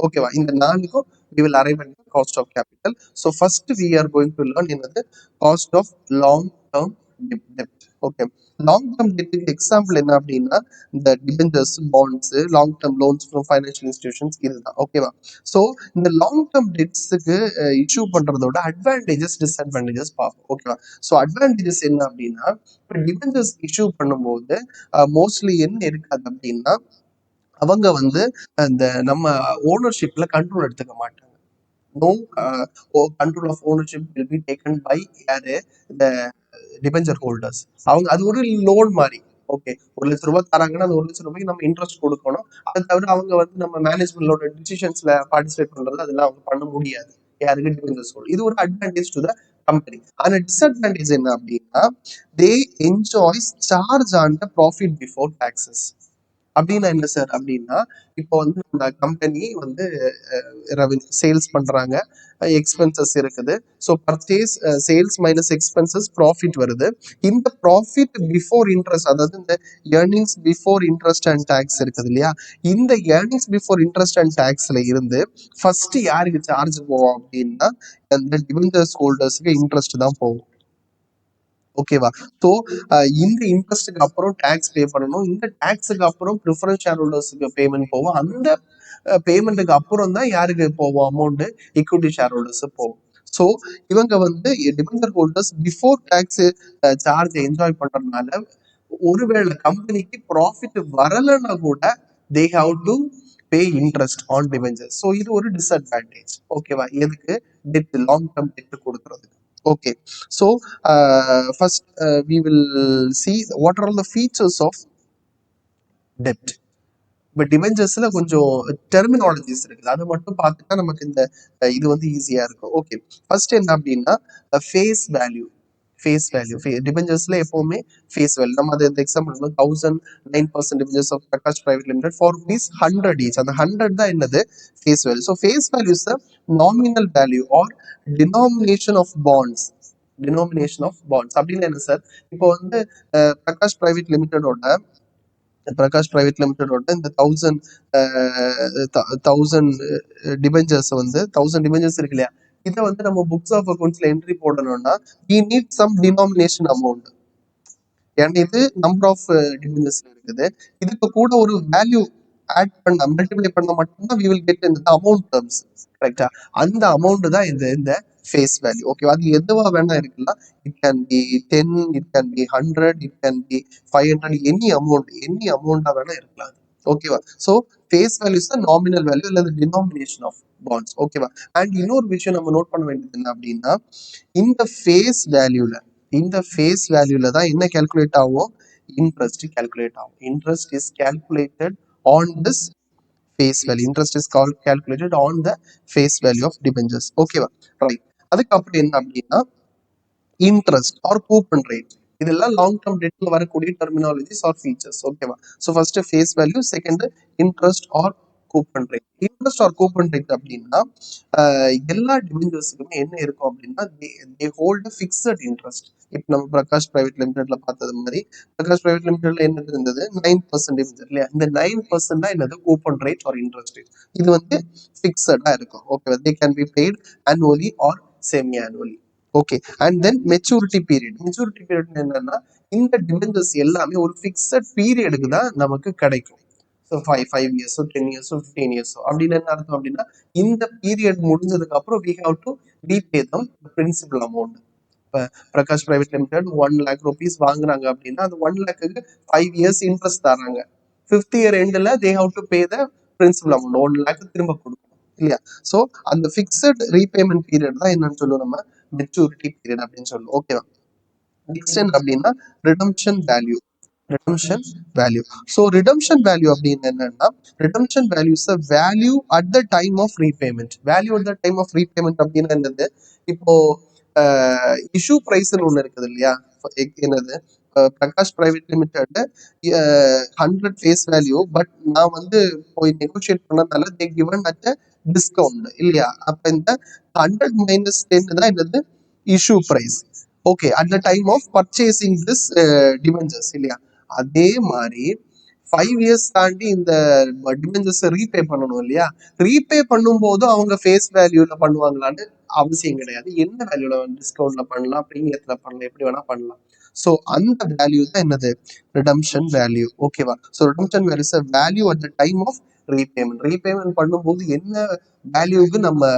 ஓகேவா? இந்த 4க்கும் we will arrive at the cost of capital. So first we are going to learn என்னது? Cost of long term debt. Okay, long term டெட்டுக்கு example என்ன அப்படின்னா, இந்த debentures, bonds, long term loans from financial institutions, இதுதான். ஓகேவா? So இந்த long term டெட்ஸுக்கு issue பண்றதோட அட்வான்டேஜஸ், டிஸ்அட்வான்டேஜஸ் பார்ப்போம். ஓகேவா? ஸோ அட்வான்டேஜஸ் என்ன அப்படின்னா, இப்போ டிபெஞ்சர்ஸ் இஷ்யூ பண்ணும்போது மோஸ்ட்லி என்ன இருக்காது அப்படின்னா, அவங்க வந்து அந்த நம்ம ஓனர்ஷிப்ல கண்ட்ரோல் எடுத்துக்க மாட்டாங்க. No control of ownership will be taken by யாரு? இந்த டிபெஞ்சர் ஹோல்டர்ஸ். அவங்க அது ஒரு லோன் மாதிரி. ஓகே, 1,00,000 ரூபாய் தராங்கன்னா அந்த 1,00,000 ரூபாய்க்கு நம்ம இன்ட்ரெஸ்ட் கொடுக்கணும். அதை தவிர அவங்க வந்து நம்ம மேனேஜ்மெண்டோட டிசிஷன்ஸ்ல பார்ட்டிசிபேட் பண்றது அதெல்லாம் அவங்க பண்ண முடியாது. யாருக்கு? Debentures holder. இது ஒரு அட்வான்டேஜ் டு த கம்பெனி. ஆனா டிஸ்அட்வான்டேஜ் என்ன அப்படின்னா, they enjoys charge on the profit before taxes. அப்படின்னா என்ன சார் அப்படின்னா, இப்போ வந்து நம்ம கம்பெனி வந்து ரெவன்யூ சேல்ஸ் பண்றாங்க, எக்ஸ்பென்சஸ் இருக்குது. So purchase, sales minus expenses, profit வருது. இந்த ப்ராஃபிட் பிஃபோர் இன்ட்ரெஸ்ட், அதாவது இந்த earnings before interest and tax இருக்குது இல்லையா, இந்த ஏர்னிங்ஸ் பிஃபோர் இன்ட்ரெஸ்ட் அண்ட் டாக்ஸ்ல இருந்து ஃபர்ஸ்ட் யாருக்கு சார்ஜ் போவோம் அப்படின்னா, அந்த டிபெஞ்சர்ஸ் ஹோல்டர்ஸ்க்கு இன்ட்ரெஸ்ட் தான் போகும். ஓகேவா? ஸோ இந்த இன்ட்ரெஸ்ட்டுக்கு அப்புறம் டேக்ஸ் பே பண்ணணும். இந்த டேக்ஸுக்கு அப்புறம் ப்ரிஃபரன்ஸ் ஷேர் ஹோல்டர்ஸுக்கு பேமெண்ட் போகும். அந்த பேமெண்ட்டுக்கு அப்புறம் தான் யாருக்கு போவோம் அமௌண்ட்? ஈக்விட்டி ஷேர் ஹோல்டர்ஸ் போகும். ஸோ இவங்க வந்து debenture holders before tax charge enjoy பண்றதுனால, ஒருவேளை கம்பெனிக்கு ப்ராஃபிட் வரலன்னா கூட they have to pay interest on debentures. So இது ஒரு டிஸ்அட்வான்டேஜ். ஓகேவா? எதுக்கு? டெட், லாங் டேர்ம் டெட் கொடுக்கறதுக்கு. Okay, so first we will see what are all the features of debt. But டிபெஞ்சர்ஸ்ல கொஞ்சம் டெர்மினாலஜிஸ் இருக்குது, அது மட்டும் பார்த்துட்டா நமக்கு இந்த இது வந்து ஈஸியா இருக்கும். ஓகே, ஃபர்ஸ்ட் என்ன அப்படின்னா ஃபேஸ் வேல்யூ. Face value. டிபெஞ்சர்ஸ்ல எப்பவுமே ஃபேஸ் வேல்யூ. நம்ம அது example 1009% debentures of Prakash private limited for ₹100 each. அந்த 100 தான் என்னது face value. So face value is the nominal value or denomination of bonds. Denomination of bonds அப்படின்னு என்ன சார்? இப்போ வந்து பிரகாஷ் பிரைவேட் லிமிடெடோட இந்த 1000 டிபெஞ்சர்ஸ் வந்து 1000 டிபெஞ்சர்ஸ் இருக்கு இல்லையா, இதை வந்து நம்ம புக்ஸ் ஆஃப் அக்கௌண்ட்ஸ்ல என்ட்ரி போடணும்னா we need some denomination amount. ஏன்னா இது நம்பர் ஆஃப் டிபெஞ்சர்ஸ்ல இருக்குது. இதுக்கு கூட ஒரு வேல்யூ ஆட் பண்ண மல்டிப்ளை பண்ண மட்டும்தான் we will get in the amount terms. கரெக்டா? அந்த அமௌண்ட் தான் இந்த ஃபேஸ் வேல்யூ. ஓகே, அது எதுவா வேணா இருக்கலாம். It can be 10, it can be 100, it can be 500, any அமௌண்டா வேணா இருக்கலாம். ஓகேவா? So face value is the nominal value அல்லது டினாமினேஷன் ஆஃப் பாண்ட்ஸ். ஓகேவா? அண்ட் இன்னொரு விஷயம் நம்ம நோட் பண்ண வேண்டியது என்ன அப்படின்னா, இந்த ஃபேஸ் வேல்யூல தான் என்ன கால்குலேட் ஆகும்? இன்ட்ரெஸ்ட் கால்குலேட் ஆகும். Interest is calculated on this face value. Interest is calculated on the face value of debentures. ஓகேவா? ரைட். அதுக்கப்புறம் என்ன அப்படின்னா இன்ட்ரெஸ்ட் ஆர் கூப்பன் ரேட். இதெல்லாம் லாங் டேர்ம் டெட்ல வரக்கூடிய டெர்மினாலஜிஸ் ஆர் ஃபீச்சர்ஸ். ஓகேவா? So first face value, second interest or coupon rate. Interest or coupon rate அப்படின்னா எல்லா டிபெஞ்சர்ஸுக்குமே என்ன இருக்கும் அப்படின்னா தே ஹோல்ட் ஃபிக்ஸட் இன்ட்ரெஸ்ட். இப்போ நம்ம பிரகாஷ் பிரைவேட் லிமிடெட்ல பார்த்தது மாதிரி பிரகாஷ் பிரைவேட் லிமிடெட்ல என்னது இருந்தது 9% டிபெஞ்சர் இல்லையா, இந்த 9% தான் என்னது coupon rate or interest rate. இது வந்து ஃபிக்ஸடா இருக்கும். ஓகேவா? They can be paid annually or semi annually. Okay, and then maturity period. Maturity period என்னன்னா இந்த டிபெஞ்சர்ஸ் எல்லாமே ஒரு ஃபிக்ஸட் பீரியடுக்கு தான் நமக்கு கிடைக்கும். ஸோ 5 இயர்ஸோ 10 இயர்ஸோ 15 இயர்ஸோ அப்படின்னு என்ன அர்த்தம் அப்படின்னா இந்த பீரியட் முடிஞ்சதுக்கு அப்புறம் we have to repay them the principal amount. இப்போ Prakash private limited 1 lakh rupees வாங்குறாங்க அப்படின்னா அது 1 lakhக்கு 5 இயர்ஸ் இன்ட்ரெஸ்ட் தராங்க. 5th இயர் எண்டில் they have to pay the principal amount 1 lakh திரும்ப கொடுக்கணும் இல்லையா? ஸோ அந்த ஃபிக்ஸட் ரீபேமெண்ட் பீரியட் தான் என்னன்னு சொல்லுவோம் நம்ம மெச்சூரிட்டி பீரியட் அப்படின்னு சொல்லுவோம். ஓகேவா? நெக்ஸ்ட் என்ன அப்படின்னா redemption value. So redemption value அப்படின்னு என்னன்னா redemption value is a value at the time of repayment. Value at the time of repayment அப்படின்னு என்னது? இப்போ இஷ்யூ பிரைஸ்ன்னு ஒன்று இருக்குது இல்லையா, என்னது Prakash private limited 100 face value, but நான் வந்து போய் நெகோசியேட் பண்ணதால தே கிவன் அட் டிஸ்கவுண்ட் இல்லையா. அப்ப இந்த 100 minus 10 தான் என்னது issue price. Okay, at the time of purchasing this debentures இல்லையா. அதே மாதிரி 5 இயர்ஸ் தாண்டி இந்த டிபெஞ்சர்ஸ் ரீபே பண்ணணும் இல்லையா. ரீபே பண்ணும்போது அவங்க ஃபேஸ் வேல்யூல பண்ணுவாங்களான்னு அவசியம் கிடையாது. என்ன வேல்யூல டிஸ்கவுண்ட்ல பண்ணலாம், ப்ரீமியத்துல பண்ணலாம், எப்படி வேணா பண்ணலாம். ஸோ அந்த வேல்யூ தான் என்னது ரிடம்ஷன் வேல்யூ. ஓகேவா? So redemption value is a value at the time of repayment. Repayment பண்ணும்போது என்ன வேல்யூக்கு நம்ம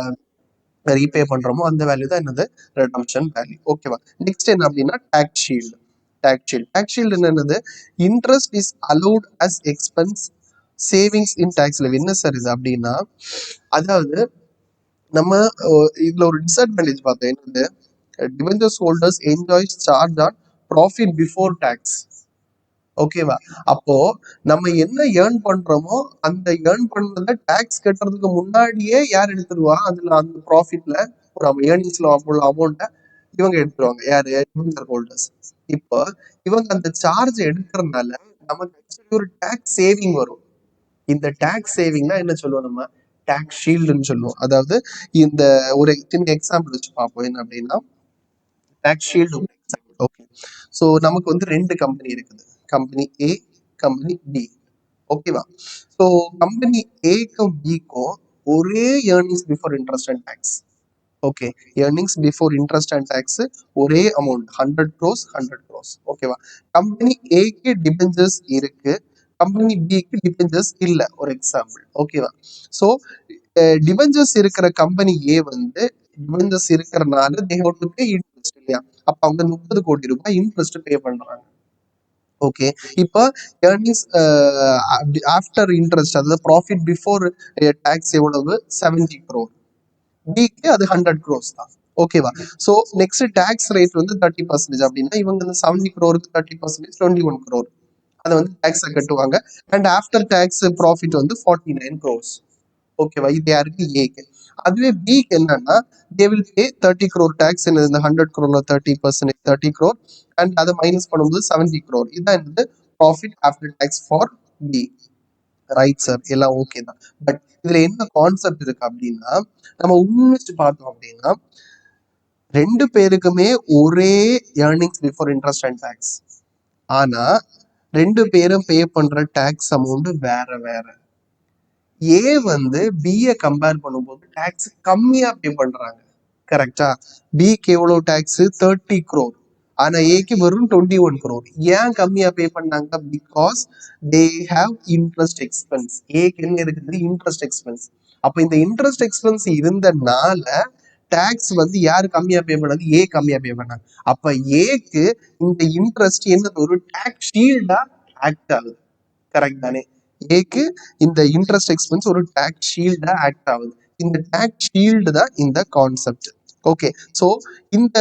ரீபே பண்றோமோ அந்த வேல்யூ தான் என்னது ரிடம்ஷன் வேல்யூ. ஓகேவா? நெக்ஸ்ட் என்ன அப்படின்னா டாக்ஸ் ஷீல்டு. டாக்ஸ் ஷீல்டு என்னது? Interest is allowed as expense savings in tax levy. என்ன சார் இது அப்படின்னா, அதாவது நம்ம இதுல ஒரு டிஸ்அட்வான்டேஜ் பார்த்தோம். என்னது? Debentures holders enjoys charge on profit before tax. ஓகேவா? அப்போ நம்ம என்ன ஏர்ன் பண்றோமோ அந்த ஏர்ன் பண்றத டாக்ஸ் கட்டுறதுக்கு முன்னாடியே யார் எடுத்துருவா? அதுல அந்த ப்ராஃபிட்ல ஒரு ஏர்னிங்ஸ்ல உள்ள அமௌண்ட்டை இவங்க எடுத்துருவாங்க. யாரு? Debenture holders. இப்போ இவங்க அந்த சார்ஜ் எடுக்கிறதுனால நமக்கு ஆக்சுவலி ஒரு டாக்ஸ் சேவிங் வரும். இந்த டாக்ஸ் சேவிங் தான் என்ன சொல்லுவோம் நம்ம டாக்ஸ் ஷீல்டுன்னு சொல்லுவோம். அதாவது இந்த ஒரு சின்ன எக்ஸாம்பிள் வச்சு பார்ப்போம். என்ன அப்படின்னா டாக்ஸ் ஷீல்டு ஒரு எக்ஸாம்பிள். ஓகே, ஸோ நமக்கு வந்து 2 கம்பெனி இருக்குது, கம்பெனி ஏ, கம்பெனி பி. ஓகேவா? ஸோ கம்பெனி ஏக்கும் பிக்கும் ஒரே earnings before interest and tax. Okay, earnings before interest and tax ஒரே அமௌண்ட் 100 crores 100 crores. ஓகேவா? கம்பெனி ஏக்கு டிபெஞ்சர்ஸ் இருக்கு, கம்பெனி பிக்கு டிபெஞ்சர்ஸ் இல்ல, ஒரு எக்ஸாம்பிள். ஓகேவா? ஸோ டிபெஞ்சர்ஸ் இருக்கிற கம்பெனி ஏ வந்து டிபெஞ்சர்ஸ் இருக்கிறனால they have to pay interest இல்லையா. அப்ப அவங்க 30 கோடி ரூபாய் இன்ட்ரெஸ்ட் பே பண்றாங்க. ஓகே, இப்போ ஏர்னிங்ஸ் ஆஃப்டர் இன்ட்ரெஸ்ட், அதாவது ப்ராஃபிட் பிஃபோர் டாக்ஸ் எவ்வளவு? 70 crore. பிக்கு அது 100 crores தான். ஓகேவா? ஸோ நெக்ஸ்ட் டாக்ஸ் ரேட் வந்து 30% அப்படின்னா இவங்க இந்த 70 crore-க்கு 30% 21 crore அதை வந்து டாக்ஸை கட்டுவாங்க. அண்ட் ஆஃப்டர் டாக்ஸ் ப்ராஃபிட் வந்து 49 crores. ஓகேவா? இது யாருக்கு? ஏக்கு. அதுவே பிக்கு என்னன்னா they will pay 30 crore tax in இந்த 100 crore 30%, 30 crore and அதை மைனஸ் பண்ணும்போது 70 crore. இதுதான் என்னது profit after tax for B. Right sir, எல்லாம் ஓகே தான். பட் இதுல என்ன கான்செப்ட் இருக்கு அப்படின்னா, நம்ம உண்மைச்சு பார்த்தோம் அப்படின்னா ரெண்டு பேருக்குமே ஒரே earnings before interest and tax. ஆனா ரெண்டு பேரும் பே பண்ற டேக்ஸ் அமௌண்ட் வேற வேற. ஏ வந்து பிஏ கம்பேர் பண்ணும்போது டேக்ஸ் கம்மியா பே பண்றாங்க, கரெக்டா? பிக்கு எவ்வளவு டேக்ஸ்? 30 crore. ஆனா ஏக்கு வெறும் 21 crore. ஏன் கம்மியா பே பண்ணாங்க? Because they have interest expense. ஏக்கு என்ன இருக்குது? Interest expense. அப்ப இந்த இன்ட்ரெஸ்ட் எக்ஸ்பென்ஸ் இருந்தனால டேக்ஸ் வந்து யாரு கம்மியா பே பண்ணாது? ஏ கம்மியா பே பண்ணாங்க. அப்ப ஏக்கு இந்த இன்ட்ரெஸ்ட் என்னது? ஒரு டேக்ஸ் ஷீல்டா ஆக்ட் ஆகுது, கரெக்ட் தானே? ஏக்கு இந்த இன்ட்ரெஸ்ட் எக்ஸ்பென்ஸ் ஒரு டேக்ஸ் ஷீல்டா ஆக்ட் ஆகுது. இந்த டேக்ஸ் ஷீல்டு தான் இந்த கான்செப்ட். ஓகே, ஸோ இந்த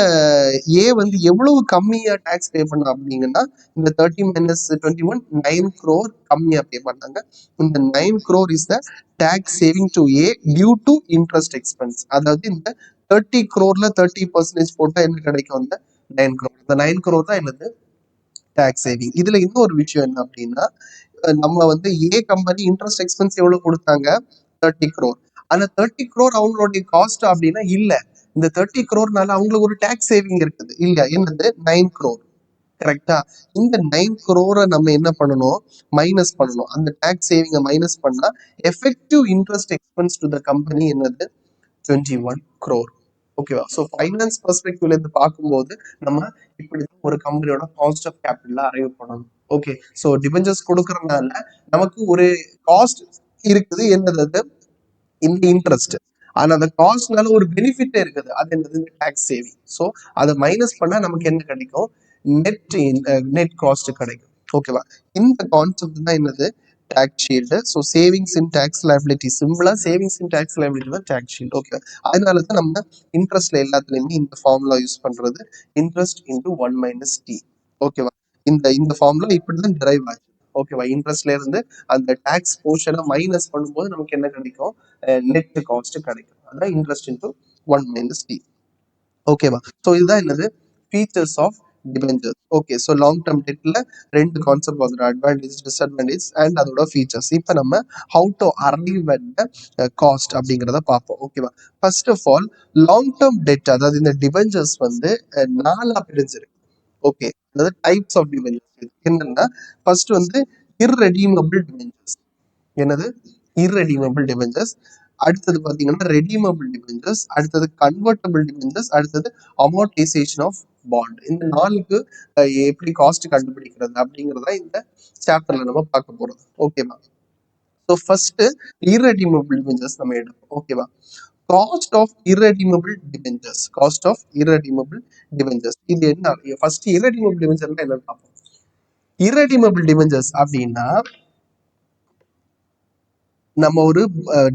ஏ வந்து எவ்வளவு கம்மியா டேக்ஸ் பே பண்ணா அப்படிங்கன்னா, இந்த 30 minus 21 9 crore கம்மியா பே பண்ணாங்க. இந்த 9 crore is the tax saving to A due to interest expense. அதாவது இந்த 30 crore 30% போட்டா என்ன கிடைக்கும்? அந்த 9 crore. இந்த 9 crore தான் என்னது? Tax saving. இதுல இன்னொரு விஷயம் என்ன அப்படின்னா, நம்ம வந்து ஏ கம்பெனி இன்ட்ரெஸ்ட் எக்ஸ்பென்ஸ் எவ்வளவு கொடுத்தாங்க? 30 crore. ஆனா 30 crore அவங்களுடைய காஸ்ட் அப்படின்னா இல்ல. இந்த 30 crore அவங்களுக்கு ஒரு டேக்ஸ் சேவிங் இருக்குது இல்ல, என்னது? 9 crore, கரெக்டா? இந்த 9 crore நம்ம என்ன பண்ணணும்? மைனஸ் பண்ணணும். அந்த டேக்ஸ் சேவிங்கை மைனஸ் பண்ணா effective interest expense to the company என்னது? 21 crore. ஓகேவா? ஸோ ஃபைனான்ஸ் பெர்ஸ்பெக்டிவ்ல இருந்து பார்க்கும்போது நம்ம இப்படி ஒரு கம்பெனியோட காஸ்ட் ஆஃப் கேபிட்டல் அரைவ் பண்ணணும். ஓகே, ஸோ டிபெஞ்சர்ஸ் கொடுக்கறதுனால நமக்கு ஒரு காஸ்ட் இருக்குது, என்னது? இந்த இன்ட்ரெஸ்ட். ஆனா அந்த காஸ்ட்னால ஒரு பெனிஃபிட் இருக்குது, அது என்னது? Tax saving. ஸோ அதை மைனஸ் பண்ணா நமக்கு என்ன கிடைக்கும்? நெட் காஸ்ட் கிடைக்கும். ஓகேவா? இந்த கான்செப்ட் தான் என்னது? Tax shield. So savings in tax liability, சிம்பிளா சேவிங்ஸ் இன் டேக்ஸ் லைபிலிட்டி தான் டேக்ஸ் ஷீல்டு. ஓகே, அதனால தான் நம்ம இன்ட்ரெஸ்ட்ல எல்லாத்துலயுமே இந்த ஃபார்முலா யூஸ் பண்றது, இன்ட்ரெஸ்ட் இன்டூ 1 மைனஸ் டி. ஓகேவா? இந்த இந்த ஃபார்முலா இப்படிதான் டிரைவ் ஆச்சு. ஓகேவா? இன்ட்ரெஸ்ட்ல இருந்து அந்த டாக்ஸ் போர்ஷனை மைனஸ் பண்ணும்போது நமக்கு என்ன கிடைக்கும்? நெட் காஸ்ட் கிடைக்கும். அதான் இன்ட்ரெஸ்ட் இன்டூ 1 மைனஸ் டி. ஓகேவா? ஸோ இதுதான் என்னது? Features of debentures. Okay, so long term டெட்ல ரெண்டு கான்செப்ட் வந்து அட்வான்டேஜ் டிஸ்அட்வான்டேஜ் அண்ட் அதோட ஃபீச்சர்ஸ். இப்போ நம்ம how to arrive at the cost அப்படிங்கிறத பார்ப்போம். ஓகேவா? First of all long term debt, அதாவது இந்த டிபெஞ்சர்ஸ் வந்து நாலா பிரிஞ்சிருக்கு. ஓகே, அதாவது டைப்ஸ் ஆஃப் டிபெஞ்சர்ஸ் என்னன்னா, ஃபர்ஸ்ட் வந்து இர்ரெடீமபிள் டிபெஞ்சர்ஸ். என்னது? Irredeemable debentures. அடுத்தது பாத்தீங்கன்னா ரெடீமபிள் டிபெஞ்சர்ஸ், அடுத்தது கன்வெர்ட்டபிள் டிபெஞ்சர்ஸ், அடுத்தது அமார்டைசேஷன் ஆஃப் பாண்ட். இந்த நாளுக்கு எப்படி காஸ்ட் கண்டுபிடிக்கிறது அப்படிங்கறத இந்த சாப்டர்ல நம்ம பார்க்க போறோம். ஓகேவா? ஸோ ஃபர்ஸ்ட் இர்ரெடீமபிள் டிபெஞ்சர்ஸ் நம்ம எடுப்போம். ஓகேவா? Cost of irredeemable debentures. Cost of irredeemable debentures இது என்ன? ஃபர்ஸ்ட் இர்ரெடீமபிள் டிபெஞ்சர்னா என்ன பார்ப்போம். இர்ரெடீமபிள் டிபெஞ்சர்ஸ் அப்படின்னா நம்ம ஒரு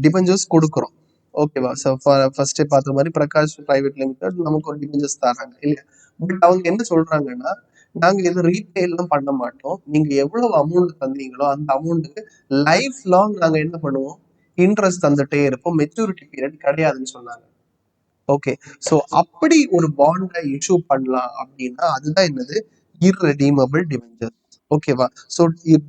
டிபெஞ்சர்ஸ் கொடுக்குறோம். ஓகேவா? ஸோ ஃபர்ஸ்ட் பார்த்த மாதிரி பிரகாஷ் பிரைவேட் லிமிடெட் நமக்கு ஒரு டிபெஞ்சர்ஸ் தராங்க இல்லையா? பட் அவங்க என்ன சொல்றாங்கன்னா, நாங்க இது ரீபே எல்லாம் பண்ண மாட்டோம், நீங்க எவ்வளவு அமௌண்ட் தந்தீங்களோ அந்த அமௌண்ட்டுக்கு லைஃப் லாங் நாங்க என்ன பண்ணுவோம்? இன்ட்ரெஸ்ட் தந்துட்டே இருப்போம், மெச்சூரிட்டி பீரியட் கிடையாதுன்னு சொன்னாங்க. ஓகே, ஸோ அப்படி ஒரு பாண்டை இஷ்யூ பண்ணலாம் அப்படின்னா அதுதான் என்னது? Irredeemable debentures. ஓகேவா? So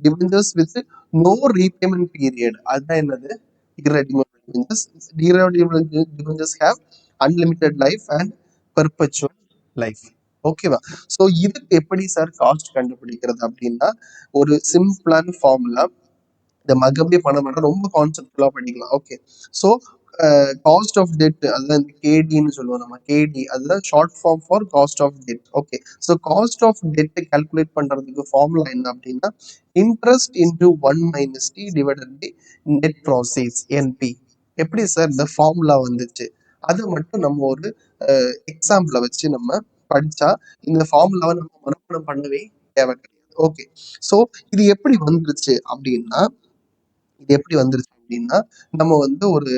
debentures with no repayment period, அதுதான் என்னது? irredeemable debentures. Irredeemable debentures have unlimited life and perpetual life. ஓகேவா? ஸோ இதுக்கு எப்படி சார் காஸ்ட் கண்டுபிடிக்கிறது அப்படின்னா, ஒரு சிம்பிளான ஃபார்முலா. இந்த மகப்பே பண்ண மாட்டோம், ரொம்ப கான்செப்டுவலா பண்ணிக்கலாம். Okay, so cost of debt, அதுதான் இந்த கேடின்னு சொல்லுவோம் நம்ம. கேடி அதுதான் short form for cost of debt. Okay, so cost of டெட்டை கால்குலேட் பண்றதுக்கு ஃபார்முலா என்ன அப்படின்னா, interest into 1 minus T divided by net process NP. எப்படி சார் இந்த ஃபார்முலா வந்துச்சு? அது மட்டும் நம்ம ஒரு எக்ஸாம்பிளை வச்சு நம்ம படிச்சா இந்த ஃபார்முலாவை நம்ம மனப்பாடம் பண்ணவே தேவை கிடையாது. ஓகே, ஸோ இது எப்படி வந்துருச்சு அப்படின்னா, நம்ம வந்து ஒரு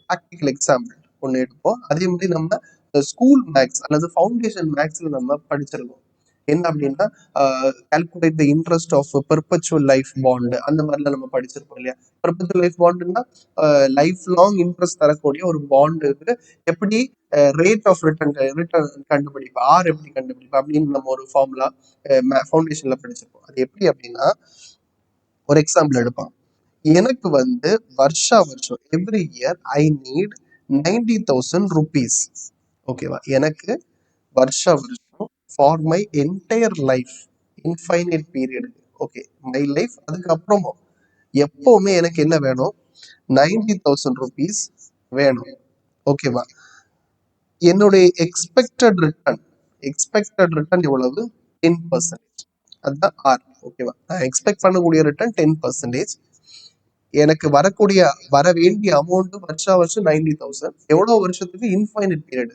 ப்ராக்டிக்கல் எக்ஸாம்பிள் ஒன்று எடுப்போம். அதே மாதிரி நம்ம ஸ்கூல் மேக்ஸ் அல்லது ஃபவுண்டேஷன் மேக்ஸ்ல நம்ம படிச்சிருக்கோம். என்ன அப்படின்னா calculate the interest of perpetual life bond, அந்த மாதிரிலாம் நம்ம படிச்சிருப்போம் இல்லையா. பெர்பச்சுவல் லைஃப் பாண்டுன்னா லைஃப் லாங் இன்ட்ரெஸ்ட் தரக்கூடிய ஒரு பாண்டுக்கு எப்படி ரேட் ஆஃப் ரிட்டர்ன் கண்டுபிடிப்பா, ஆர் எப்படி கண்டுபிடிப்பா அப்படின்னு நம்ம ஒரு ஃபார்முலா ஃபவுண்டேஷன்ல படிச்சிருப்போம். அது எப்படி அப்படின்னா, ஒரு எக்ஸாம்பிள் எடுப்பான். எனக்கு வந்து வருஷம் every year I need 90,000 rupees. ஓகேவா. எனக்கு வருஷம் for my entire life, infinite period. Okay, my life அதுக்கப்புறமும் எப்பவுமே எனக்கு என்ன வேணும், 90,000 rupees வேணும். ஓகேவா. என்னுடைய எக்ஸ்பெக்டட் ரிட்டர்ன் எவ்வளவு, 10%. அதுதான் ஆர். ஓகேவா. நான் எக்ஸ்பெக்ட் பண்ணக்கூடிய ரிட்டர்ன் 10%. எனக்கு வர வேண்டிய அமௌண்ட் வருஷம் 90,000. எவ்வளவு வருஷத்துக்கு, இன்ஃபைனைட் பீரியட்.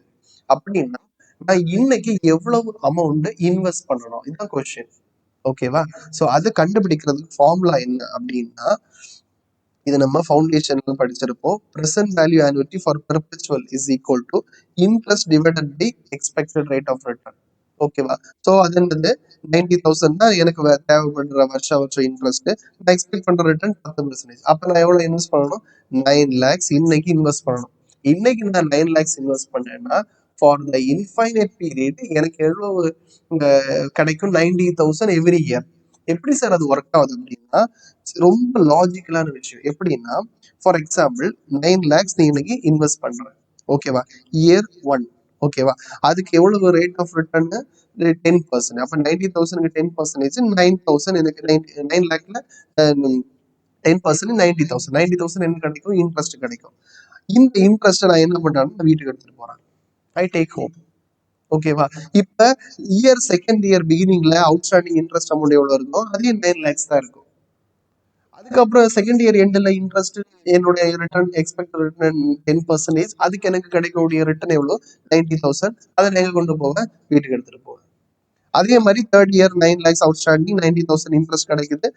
அப்படின்னா நான் இன்னைக்கு எவ்வளவு அமௌண்ட் இன்வெஸ்ட் பண்ணணும், இதுதான் கொஸ்டின். ஓகேவா. சோ அது கண்டுபிடிக்கிறதுக்கு ஃபார்முலா என்ன அப்படின்னா, இது நம்ம ஃபவுண்டேஷன்ல படிச்சிருப்போம். Present value annuity for perpetual is equal to interest divided by expected rate of return. ஓகேவா. ஸோ அது என்னது, 90,000 தான் எனக்கு தேவைப்படுற வருஷம் இன்ட்ரெஸ்ட். நான் எக்ஸ்பெக்ட் பண்ற ரிட்டர்ன் 10%. அப்ப நான் எவ்வளவு இன்வெஸ்ட் பண்ணணும், 9 lakhs இன்னைக்கு இன்வெஸ்ட் பண்ணணும். இன்னைக்கு நான் 9 lakhs இன்வெஸ்ட் பண்ணேன்னா ஃபார் த இன்ஃபைனைட் பீரியட் எனக்கு எவ்வளவு கிடைக்கும், 90,000 எவ்ரி இயர். எப்படி சார் அது ஒர்க் ஆகுது அப்படின்னா, ரொம்ப லாஜிக்கலான விஷயம். எப்படின்னா, ஃபார் எக்ஸாம்பிள் 9 lakhs நீ இன்னைக்கு இன்வெஸ்ட் பண்ற. ஓகேவா. இயர் 1. ஓகேவா. அதுக்கு எவ்வளவு ரேட் ஆஃப் ரிட்டர்ன், 10%. அப்ப 90,000க்கு 10%, 9,000. எனக்கு 9 lakhல 10%, 90,000 என்ன கிடைக்கும், இன்ட்ரெஸ்ட் கிடைக்கும். இந்த இன்ட்ரெஸ்ட் நான் என்ன பண்றேன்னா வீட்டுக்கு எடுத்துட்டு போறேன், ஐ டேக் ஹோம். ஓகேவா. இப்ப செகண்ட் இயர் பிகினிங்ல அவுட்ஸ்டாண்டிங் இன்ட்ரெஸ்ட் அமௌண்ட் எவ்வளவு இருக்கும், அதையும் 9 lakhs தான் இருக்கும். அதுக்கப்புறம் செகண்ட் இயர் எண்ட்ல இன்ட்ரெஸ்ட், என்னுடைய ரிட்டர்ன் எக்ஸ்பெக்ட் ரிட்டர்ன் 10%. அதுக்கு எனக்கு கிடைக்கக்கூடிய ரிட்டர்ன் எவ்வளவு, 90,000. அதை நான் எங்க கொண்டு போவேன், வீட்டுக்கு எடுத்துட்டு போவேன். அதே மாதிரி third year 9 lakhs outstanding, 90,000 interest கிடைக்குது,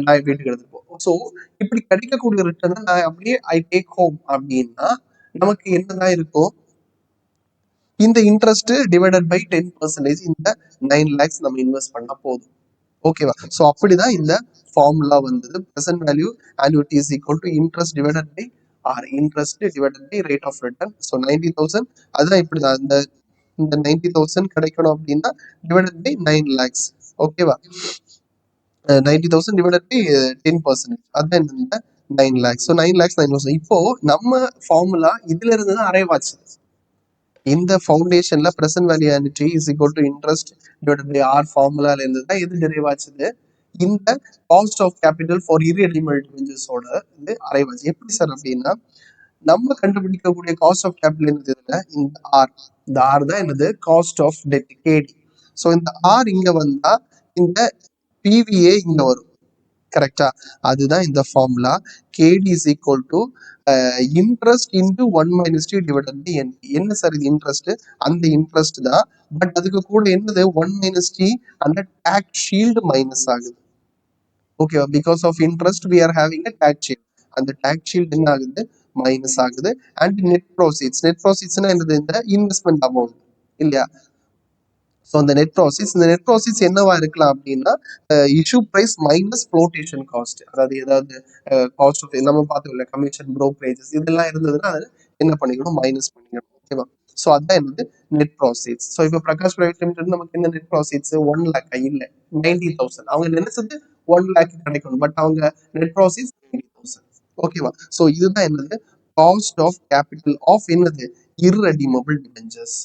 நான் வீட்டுக்கு எடுத்துட்டு போவேன். ஸோ இப்படி கிடைக்கக்கூடிய ரிட்டர்ன் நான் அப்படியே ஐ டேக் ஹோம் அப்படின்னா நமக்கு என்னதான் இருக்கும், இந்த இன்ட்ரெஸ்ட் டிவைடட் பை 10%, இந்த 9 lakhs நம்ம இன்வெஸ்ட் பண்ணா போதும். ஓகேவா. ஸோ அப்படிதான் இந்த ஃபார்முலா வந்தது. Present value annuity is equal to interest divided by R, interest divided by rate of return. So 90,000 அதுதான் இப்படிதான். இந்த 90,000 கிடைக்கணும் அப்படின்னா டிவைடட் பை 9 lakhs. ஓகேவா. 90,000 டிவைடட் பை 10%, அதுதான் இந்த 9 lakhs. So 9 lakhs 9,000. இப்போ நம்ம ஃபார்முலா இதுல இருந்து தான் அரைவ் ஆச்சு. இந்த ஃபவுண்டேஷன்ல present value annuity is equal to interest divided by r ஃபார்முலால இருந்து தான் எது டெரைவ் ஆச்சுது, இந்த cost of capital for irredeemable debentures ஓட இது அரைவ் ஆச்சு. எப்படி சார் அப்படின்னா, நம்ம கண்டுபிடிக்கக்கூடிய காஸ்ட் ஆஃப் கேபிட்டல் என்னது, இந்த ஆர். இந்த ஆர் தான் என்னது, cost of debt, KD. So இந்த ஆர் இங்க வந்தா இந்த பிவிஏ இங்க வரும். கரெக்டா. அதுதான் இந்த formula. KD is equal to interest into 1 - t divided by NP. என்ன சார் இது இன்ட்ரெஸ்ட், அந்த இன்ட்ரெஸ்ட் தான். பட் அதுக்கு கூட என்னது, 1 - t அந்த டாக்ஸ் ஷீல்டு மைனஸ் ஆகுது. ஓகேவா. Because of interest we are having a tax shield. அந்த டாக்ஸ் ஷீல்டு என்ன ஆகுது, மைனஸ் ஆகுது. அண்ட் நெட் ப்ரோசீட்ஸ்னா என்னது, இந்த இன்வெஸ்ட்மெண்ட் அமௌண்ட் இல்லையா. ஸோ அந்த நெட் ப்ராசஸ் என்னவா இருக்கலாம் அப்படின்னா, issue price minus flotation cost. அதாவது ஏதாவது காஸ்ட் ஆஃப் நம்ம பார்த்தோம்ல, கமிஷன், ப்ரோக்கரேஜஸ் இதெல்லாம் இருந்ததுன்னா அது என்ன பண்ணிக்கணும், மைனஸ் பண்ணிக்கணும். ஓகேவா. ஸோ அதான் என்னது, நெட் ப்ராசஸ். ஸோ இப்போ பிரகாஷ் பிரைவேட் லிமிடெட் நமக்கு என்ன நெட் ப்ராசஸ், 1 lakh இல்லை 90,000. அவங்க நினைச்சது 1 lakh கிடைக்கணும், பட் அவங்க நெட் ப்ராசஸ் 90,000. ஓகேவா. ஸோ இதுதான் என்னது, காஸ்ட் ஆஃப் கேபிட்டல் ஆஃப் என்னது, irredeemable debentures.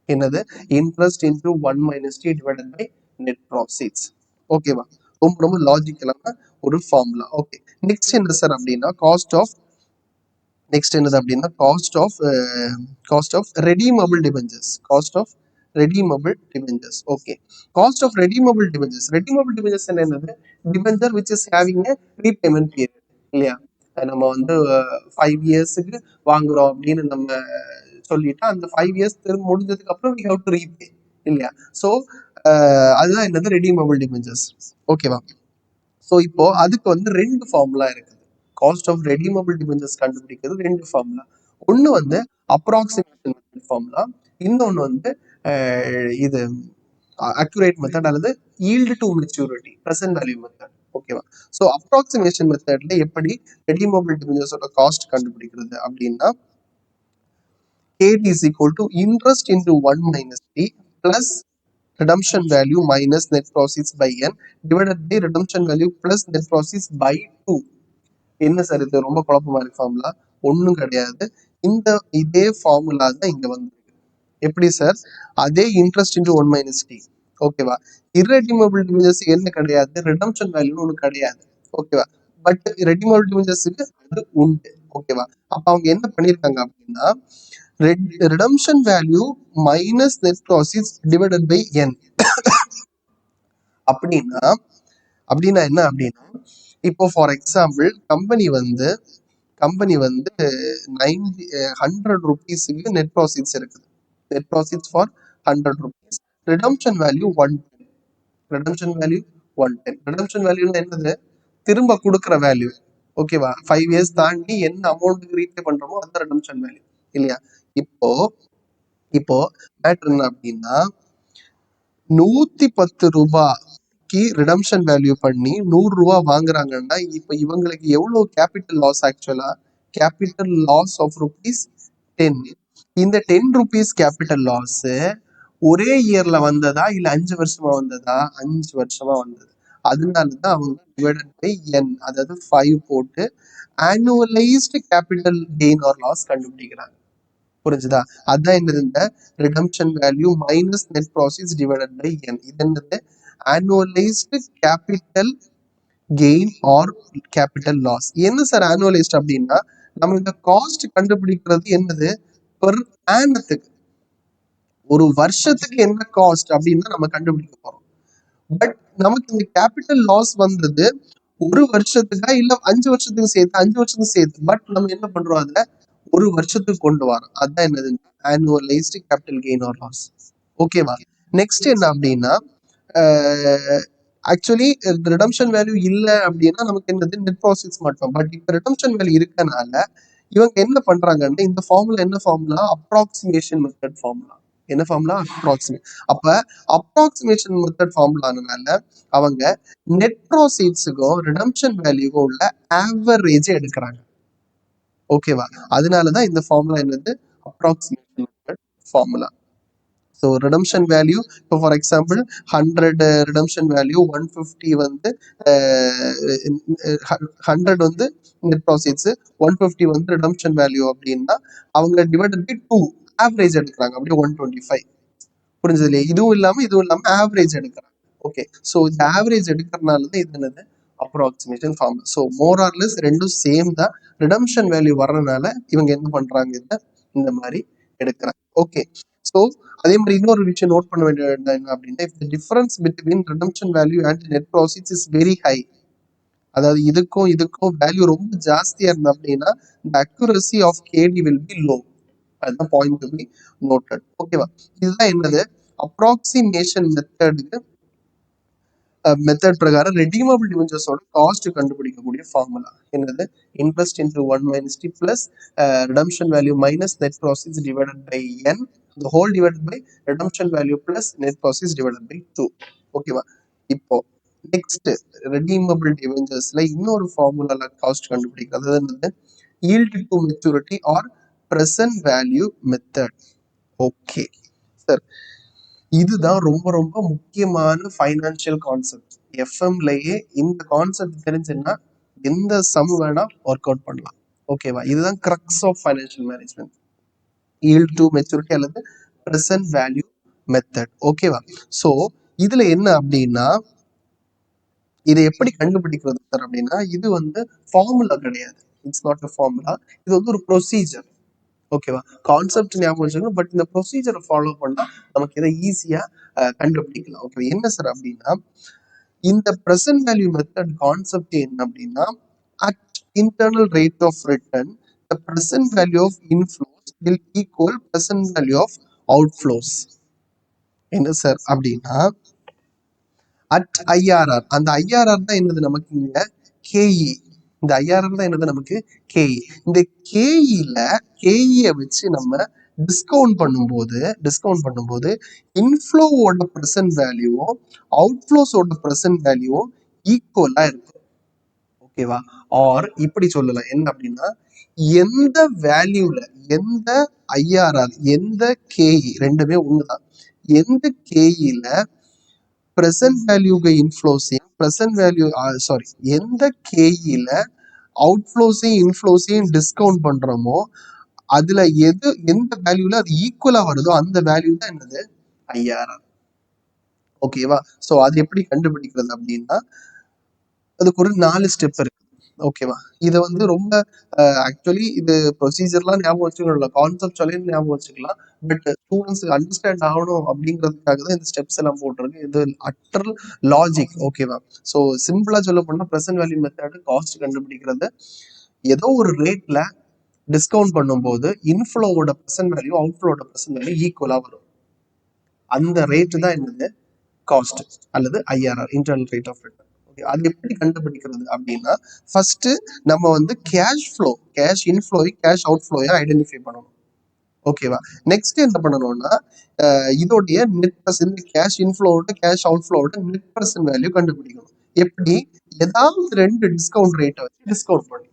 என்னது, interest into 1 - t divided by net proceeds. ஓகேவா. ரொம்ப லாஜிக்கலான ஒரு ஃபார்முலா. ஓகே. நெக்ஸ்ட் என்ன சார் அப்படின்னா, என்னது அப்படின்னா cost of redeemable debentures. Okay. Cost of redeemable debentures என்னது, debenture which is having a repayment period இல்லையா. நம்ம வந்து 5 இயர்ஸுக்கு வாங்குறோம் அப்படின்னு நம்ம சொல்லிட்டா அந்த 5 இயர்ஸ் முடிஞ்சதுக்கு அப்புறம் we have to repay இல்லையா. ஸோ அதுதான் என்னது, ரெடீமபிள் டிபெஞ்சர்ஸ். ஓகேவா. ஸோ இப்போ அதுக்கு வந்து 2 ஃபார்முலா இருக்குது. காஸ்ட் ஆஃப் ரெடீமபிள் டிபெஞ்சர்ஸ் கண்டுபிடிக்கிறது 2 ஃபார்முலா. ஒன்று வந்து அப்ராக்சிமேஷன் ஃபார்முலா, இன்னொன்று வந்து இது அக்யூரேட் மெத்தட் அல்லது yield to maturity present value method. ஓகேவா? ஸோ அப்ராக்சிமேஷன் மெத்தட்ல எப்படி ரெடிமபிள் டிபெஞ்சர்ஸோட காஸ்ட் கண்டுபிடிக்கிறது அப்படின்னா KD is equal to interest into 1 minus T plus redemption value minus net proceeds by N divided by redemption value plus net proceeds by 2. என்ன sir இது ரொம்ப குழப்பமா இருக்கு ஃபார்முலா? ஒன்றும் கிடையாது. இதே ஃபார்முலா தான் இங்க வந்து எப்படி சார்? அதே இன்ட்ரெஸ்ட் இன்டு 1 மைனஸ் டி. ஓகேவா? இர்ரெடிமபிள் டிபெஞ்சர்ஸ் என்ன கிடையாது, ரிடம்ஷன் வேல்யூன்னு ஒன்று கிடையாது. ஓகேவா? பட் ரெடிமபிள் டிபெஞ்சர்ஸுக்கு அது உண்டு. ஓகேவா? அப்ப அவங்க என்ன பண்ணிருக்காங்க அப்படின்னா redemption value minus net proceeds divided by n. அப்படின்னா என்ன அப்படின்னா இப்போ ஃபார் எக்ஸாம்பிள் கம்பெனி வந்து 100 ருபீஸுக்கு நெட் ப்ராசிட்ஸ் இருக்குது. Net proceeds for 100 rupees. Redemption value 110. Redemption value 110. Redemption வேல்யூன்னு என்னது? திரும்ப கொடுக்குற வேல்யூ. ஓகேவா? 5 இயர்ஸ் தாண்டி என்ன அமௌண்ட்டுக்கு ரீபே பண்றோமோ அந்த ரிடம்ஷன் வேல்யூ இல்லையா? இப்போ மேட்டர் என்ன அப்படின்னா 110 ரூபாய்க்கு ரிடம்ஷன் வேல்யூ பண்ணி 100 ரூபாய் வாங்குறாங்கன்னா இப்ப இவங்களுக்கு எவ்வளவு கேபிட்டல் லாஸ்? ஆக்சுவலா கேபிட்டல் லாஸ் ஆஃப் ருபீஸ் 10. இந்த 10 ருபீஸ் கேபிட்டல் லாஸ் ஒரே இயர்ல வந்ததா இல்ல 5 வருஷமா வந்ததா? 5 வருஷமா வந்தது. அதனாலதான் அவங்க டிவைடட் பை n, அதாவது 5 போட்டு annualised capital gain or loss கண்டுபிடிக்கிறாங்க. புரிஞ்சுதா? அதான் என்னது? இந்த redemption value minus net proceeds divided by n. இது என்னது? Annualised capital gain or capital loss. என்ன சார் ஆனுவலைஸ்ட் அப்படின்னா நம்ம இந்த காஸ்ட் கண்டுபிடிக்கிறது என்னது? பெர் ஆனத்துக்கு, ஒரு வருஷத்துக்கு என்ன காஸ்ட் அப்படின்னு நம்ம கண்டுபிடிக்க போறோம். பட் நமக்கு இந்த கேபிட்டல் லாஸ் வந்தது ஒரு வருஷத்துக்கா இல்ல 5 வருஷத்துக்கு சேர்த்து? 5 வருஷத்துக்கு சேர்த்து. பட் நம்ம என்ன பண்றோம்? அதுல ஒரு வருஷத்துக்கு கொண்டு வரோம். அதான் என்னது? Annualised capital gain or loss. ஓகேவா? நெக்ஸ்ட் என்ன அப்படின்னா ஆக்சுவலி ரிடம்ஷன் வேல்யூ இல்லை அப்படின்னா நமக்கு என்னது? நெட் ப்ராசிட்ஸ் மட்டும். பட் இப்ப ரிடம்ஷன் வேல்யூ இருக்கனால இவங்க என்ன பண்றாங்கன்னா இந்த ஃபார்முலா என்ன ஃபார்முலா? Approximation method formula. என்ன ஃபார்முலா? அப்ராக்சிமேட். அப்ப அப்ராக்சிமேஷன் மெத்தட் ஃபார்முலானால அவங்க நெட் ப்ராசிட்ஸுக்கும் ரிடம்ஷன் வேல்யூக்கும் உள்ள ஆவரேஜ் எடுக்கிறாங்க. ஓகேவா? அதனாலதான் இந்த ஃபார்முலா என்னது? Approximation method formula. So redemption value இப்போ ஃபார் எக்ஸாம்பிள் 100 ரிடம்ஷன் வேல்யூ, 150 வந்து 100 வந்து நெட் ப்ராசிட்ஸ், 150 வந்து ரிடம்ஷன் வேல்யூ அப்படின்னா அவங்க டிவைடட் பை 2 ஆவரேஜ் எடுக்கிறாங்க. அப்படியே 125. புரிஞ்சது இல்லையா? இதுவும் இல்லாம ஆவரேஜ் எடுக்கிறாங்க. ஓகே, ஸோ இந்த ஆவரேஜ் எடுக்கிறதுனால தான் இது என்னது? Approximation formula. So more or less ரெண்டும் சேம் தான். ரிடம்ஷன் வேல்யூ வர்றதுனால இவங்க என்ன பண்றாங்க? இந்த மாதிரி எடுக்கிறாங்க. ஓகே, ஸோ அதே மாதிரி இன்னொரு விஷயம் நோட் பண்ண வேண்டியது என்ன அப்படின்னா if the difference between redemption value and net proceeds is very high, அதாவது இதுக்கும் வேல்யூ ரொம்ப ஜாஸ்தியா இருந்தா அப்படின்னா the accuracy of KD will be low. அதுதான் பாயிண்ட் டு பி நோட்டட். ஓகேவா? இதுதான் என்னது? அப்ராக்சிமேஷன் மெத்தட் பிரகாரம் ரெடீமபிள் டிபெஞ்சர்ஸோட காஸ்ட் கண்டுபிடிக்கக்கூடிய ஃபார்முலா என்னது? Interest into 1 minus T plus redemption value minus net proceeds divided by n, the whole divided by redemption value plus net proceeds divided by 2. ஓகேவா? இப்போ next redeemable டிபெஞ்சர்ஸ்ல இன்னொரு ஃபார்முலால cost கண்டுபிடிக்கிறது என்னது? yield to maturity or present value method. Okay sir, இதுதான் ரொம்ப ரொம்ப முக்கியமான financial concept. எஃப்எம்லயே இந்த கான்செப்ட் தெரிஞ்சுன்னா எந்த சம் வேணா ஒர்க் அவுட் பண்ணலாம். ஓகேவா? இதுதான் கிரக்ஸ் ஆஃப் ஃபைனான்சியல் மேனேஜ்மெண்ட், yield to maturity அல்லது present value method. ஓகேவா? ஸோ இதுல என்ன அப்படின்னா இதை எப்படி கண்டுபிடிக்கிறது சார் அப்படின்னா இது வந்து ஃபார்முலா கிடையாது. It's not a formula. இது வந்து ஒரு ப்ரொசீஜர். ஓகேவா? கான்செப்ட் ஞாபகம் வச்சுக்கணும். பட் இந்த ப்ரொசீஜரை ஃபாலோ பண்ணா நமக்கு இதை ஈஸியா கண்டுபிடிக்கலாம். ஓகே, என்ன சார் அப்படின்னா இந்த present value மெத்தட் கான்செப்ட் என்ன அப்படின்னா at internal rate of return the present value of inflows will equal present value of outflows. என்ன சார் அப்படின்னா அட் ஐஆர்ஆர். அந்த ஐஆர்ஆர் தான் என்னது நமக்கு இங்க கேஇ. இந்த ஐஆர்ஆர் தான் என்னது நமக்கு கேஇ. இந்த கேஇல கேஇய வச்சு நம்ம டிஸ்கவுண்ட் பண்ணும்போது இன்ஃப்ளோவோட ப்ரெசன்ட் வேல்யூவும் அவுட்ஃப்ளோஸோட ப்ரெசன்ட் வேல்யூவும் ஈக்குவலா இருக்கும். ஓகேவா? ஆர் இப்படி சொல்லலாம், என்ன அப்படின்னா எந்த வேல்யூல, எந்த ஐஆர்ஆர், எந்த கேஇ ரெண்டுமே ஒண்ணுதான், எந்த கேஇல ப்ரெசன்ட் வேல்யூக்கு இன்ஃப்ளோஸையும் ப்ரெசன்ட் வேல்யூ சாரி எந்த கேஇல அவுட்ஃப்ளோஸையும் இன்ஃப்ளோஸையும் டிஸ்கவுண்ட் பண்றோமோ அதுல எந்த வேல்யூல அது ஈக்குவலா வருதோ அந்த வேல்யூ தான் என்னது, ஐஆர்ஆர். ஓகேவா? சோ அது எப்படி கண்டுபிடிக்கிறது அப்படின்னா அதுக்கு ஒரு 4 ஸ்டெப் இருக்கு. ஓகேவா? இதை வந்து ரொம்ப ஆக்சுவலி இது ப்ரொசீஜர்லாம் ஞாபகம் வச்சுக்கணும், கான்செப்ட் ஞாபகம் வச்சுக்கலாம். பட் ஸ்டூடெண்ட்ஸ் அண்டர்ஸ்டாண்ட் ஆகணும் அப்படிங்கிறதுக்காக தான் இந்த ஸ்டெப்ஸ் எல்லாம் போட்டிருக்கு. இது அட்டர் லாஜிக். ஓகேவா? ஸோ சிம்பிளா சொல்ல போனா ப்ரெசன்ட் வேல்யூ மெத்தட் காஸ்ட் கண்டுபிடிக்கிறது, ஏதோ ஒரு ரேட்ல டிஸ்கவுண்ட் பண்ணும்போது இன்ஃப்ளோவோட ப்ரெசன்ட் வேல்யூ அவுட்ஃப்ளோட ப்ரெசன்ட் வேல்யூ ஈக்குவலா வரும். அந்த ரேட் தான் என்னது, காஸ்ட் அல்லது IRR, internal rate of return. அது எப்படி கண்டுபிடிக்கிறது அப்படின்னா ஃபர்ஸ்ட் நம்ம வந்து cash flow, cash inflow, cash அவுட்ஃப்ளோயை ஐடென்டிஃபை பண்ணணும். ஓகேவா? நெக்ஸ்ட் என்ன பண்ணணும்னா இதோடைய நெட் பர்சன்ட், கேஷ் இன்ஃப்ளோவோட கேஷ் அவுட்ஃப்ளோவோட நெட் பர்சன்ட் வேல்யூ கண்டுபிடிக்கணும். எப்படி? ஏதாவது 2 டிஸ்கவுண்ட் ரேட்டை வச்சு டிஸ்கவுண்ட் பண்ணி.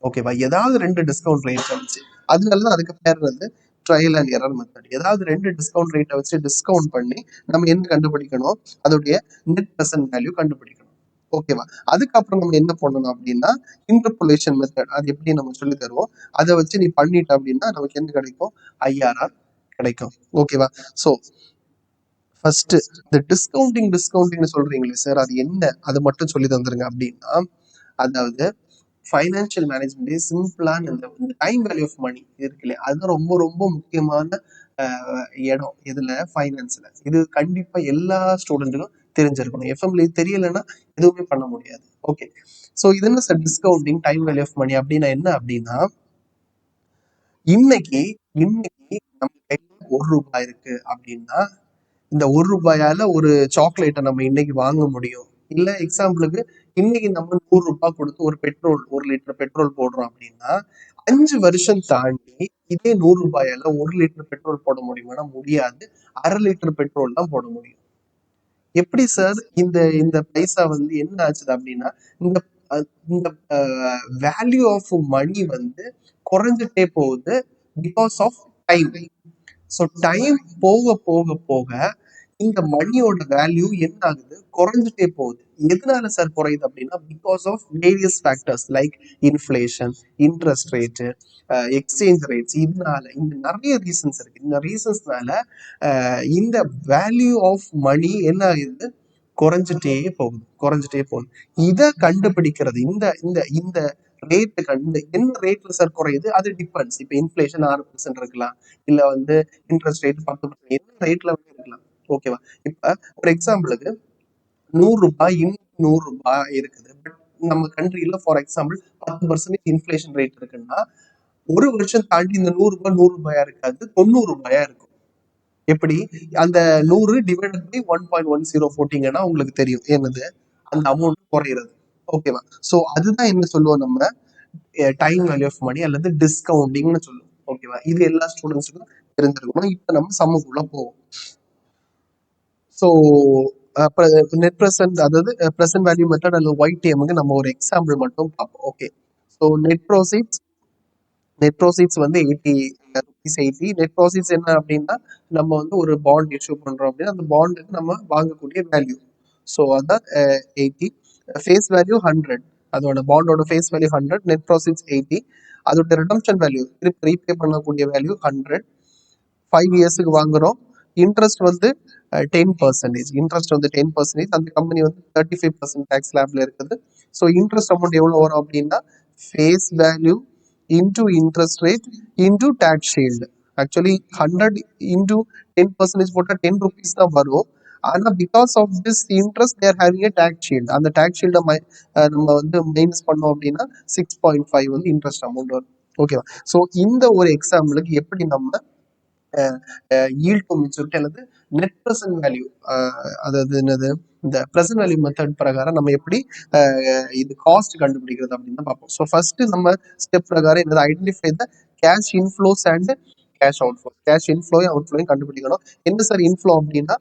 ஓகேவா? ஏதாவது 2 டிஸ்கவுண்ட் ரேட்டை வச்சு, அதனாலதான் அதுக்கு பேர் வந்து ட்ரையல் அண்ட் எரர் மெத்தட். ஏதாவது 2 டிஸ்கவுண்ட் ரேட்டை வச்சு டிஸ்கவுண்ட் பண்ணி நம்ம என்ன கண்டுபிடிக்கணும், அதோடைய நெட் பர்சன்ட் வேல்யூ கண்டுபிடிக்கணும். ஓகேவா? அதுக்கப்புறம் நம்ம என்ன பண்ணணும் அப்படின்னா இன்டர்போலேஷன் மெத்தட், அது எப்படி நம்ம சொல்லி தருவோம். அதை வச்சு நீ பண்ணிட்ட அப்படின்னா நமக்கு என்ன கிடைக்கும், ஐஆர்ஆர் கிடைக்கும். ஓகேவா? ஸோ ஃபர்ஸ்ட் இந்த டிஸ்கவுண்டிங் சொல்றீங்களே சார், அது என்ன, அதை மட்டும் சொல்லி தந்துருங்க அப்படின்னா, அதாவது ஃபைனான்சியல் மேனேஜ்மெண்ட் சிம்பிளான இந்த டைம் வேல்யூ ஆஃப் மணி இருக்கு இல்லையா, அது ரொம்ப ரொம்ப முக்கியமான இடம் இதுல, ஃபைனான்ஸ்ல. இது கண்டிப்பா எல்லா ஸ்டூடெண்ட்டுக்கும் தெரிஞ்சிருக்கணும். எஃப்எம்ல இது தெரியலைன்னா எதுவுமே பண்ண முடியாது. ஓகே, ஸோ இது என்ன sir discounting time value of money அப்படின்னா என்ன அப்படின்னா, இன்னைக்கு நம்ம கையில 1 ரூபாய் இருக்கு அப்படின்னா இந்த 1 ரூபாயால ஒரு சாக்லேட்டை நம்ம இன்னைக்கு வாங்க முடியும். இல்ல எக்ஸாம்பிளுக்கு இன்னைக்கு நம்ம 100 ரூபாய் கொடுத்து ஒரு பெட்ரோல், 1 லிட்டர் பெட்ரோல் போடுறோம் அப்படின்னா 5 வருஷம் தாண்டி இதே 100 ரூபாயால 1 லிட்டர் பெட்ரோல் போட முடியுமானா முடியாது. 1/2 லிட்டர் பெட்ரோல் தான் போட முடியும். எப்படி சார் இந்த இந்த பைசா வந்து என்ன ஆச்சுது அப்படின்னா, இந்த இந்த வேல்யூ ஆஃப் மணி வந்து குறைஞ்சிட்டே போகுது because of time. So time போக போக போக இந்த மணியோட வேல்யூ என்ன ஆகுது, குறைஞ்சிட்டே போகுது. எதனால சார் குறையுது அப்படின்னா because of various factors like inflation, interest rate, exchange rates. இதனால இந்த நிறைய ரீசன்ஸ் இருக்கு. இந்த ரீசன்ஸ்னால இந்த வேல்யூ ஆஃப் மணி என்ன ஆகுது, குறைஞ்சிட்டே போகுது. இதை கண்டுபிடிக்கிறது, இந்த இந்த இந்த ரேட்டு என்ன ரேட்ல சார் குறையுது, அது டிபெண்ட்ஸ். இப்ப இன்ஃப்ளேஷன் 6% இருக்கலாம், இல்ல வந்து இன்ட்ரெஸ்ட் ரேட் 10%, என்ன ரேட்ல இருக்கலாம். ஓகேவா? இப்ப ஒரு எக்ஸாம்பிளுக்கு 100 ரூபாய், இன்னைக்கு 100 ரூபாய் இருக்குது. பட் நம்ம கண்ட்ரில ஃபார் எக்ஸாம்பிள் 10% இன்ஃப்ளேஷன் ரேட் இருக்குன்னா ஒரு வருஷம் தாண்டி இந்த 100 ரூபாய் 100 ரூபாயா இருக்காது, 90 ரூபாயா இருக்கும். எப்படி? அந்த 100 டிவைடட் பை 1.10 போட்டீங்கன்னா உங்களுக்கு தெரியும் என்னது, அந்த அமௌண்ட் குறையிறது. ஓகேவா? சோ அதுதான் என்ன சொல்லுவோம் நம்ம, டைம் வேல்யூ ஆஃப் மணி அல்லது டிஸ்கவுண்டிங்னு சொல்லுவோம். ஓகேவா? இது எல்லா ஸ்டூடெண்ட்ஸுக்கும் தெரிஞ்சிருக்கணும். இப்ப நம்ம சம்முக்குள்ள போவோம். ஸோ நெட் ப்ரெசன்ட், அதாவது ப்ரெசன்ட் வேல்யூ மெத்தட் அல்லது ஒய்டிஎம்க்கு நம்ம ஒரு எக்ஸாம்பிள் மட்டும் பார்ப்போம். ஓகே, ஸோ நெட் ப்ரோசீட்ஸ் வந்து 80 rupees 80. நெட் ப்ரோசீட்ஸ் என்ன அப்படின்னா, நம்ம வந்து ஒரு பாண்ட் இஷ்யூ பண்றோம் அப்படின்னா அந்த பாண்டுக்கு நம்ம வாங்கக்கூடிய வேல்யூ. ஸோ அதான் 80. ஃபேஸ் வேல்யூ 100, அதோட பாண்டோட ஃபேஸ் வேல்யூ 100, நெட் ப்ரோசீட்ஸ் 80. அதோட ரிடம்ஷன் வேல்யூ, திருப்பி ரீபே பண்ணக்கூடிய வேல்யூ 100. 5 இயர்ஸுக்கு வாங்குறோம். இன்ட்ரெஸ்ட் வந்து 10%. இன்ட்ரெஸ்ட் வந்து 10%. அந்த கம்பெனி வந்து 35% டேக்ஸ் ஸ்லாப்ல இருக்குது. ஸோ இன்ட்ரெஸ்ட் அமௌண்ட் எவ்வளவு வரும் அப்படின்னா face value into interest rate into tax shield. Actually 100 into 10% போட்டால் 10 rupees தான் வரும். ஆனா because of this interest there having a tax shield. அந்த டேக்ஸ் ஷீல்டை நம்ம வந்து மைனஸ் பண்ணோம் அப்படின்னா 6.5 வந்து இன்ட்ரெஸ்ட் அமௌண்ட் வரும். ஓகேவா? ஸோ இந்த ஒரு எக்ஸாம்பிளுக்கு எப்படி நம்ம yield to maturity அல்லது நெட் ப்ரெசன்ட் வேல்யூ, அதாவது என்னது, இந்த ப்ரெசன்ட் வேல்யூ மெத்தட் பிரகாரம் நம்ம எப்படி இது காஸ்ட் கண்டுபிடிக்கிறது அப்படின்னு பார்ப்போம். ஸோ ஃபர்ஸ்ட் நம்ம ஸ்டெப் பிரகாரம் என்னது, identify the cash inflows and cash outflow. Cash இன்ஃப்ளோயும் அவுட்ஃப்ளோயும் கண்டுபிடிக்கணும். என்ன சார் இன்ஃப்ளோ அப்படின்னா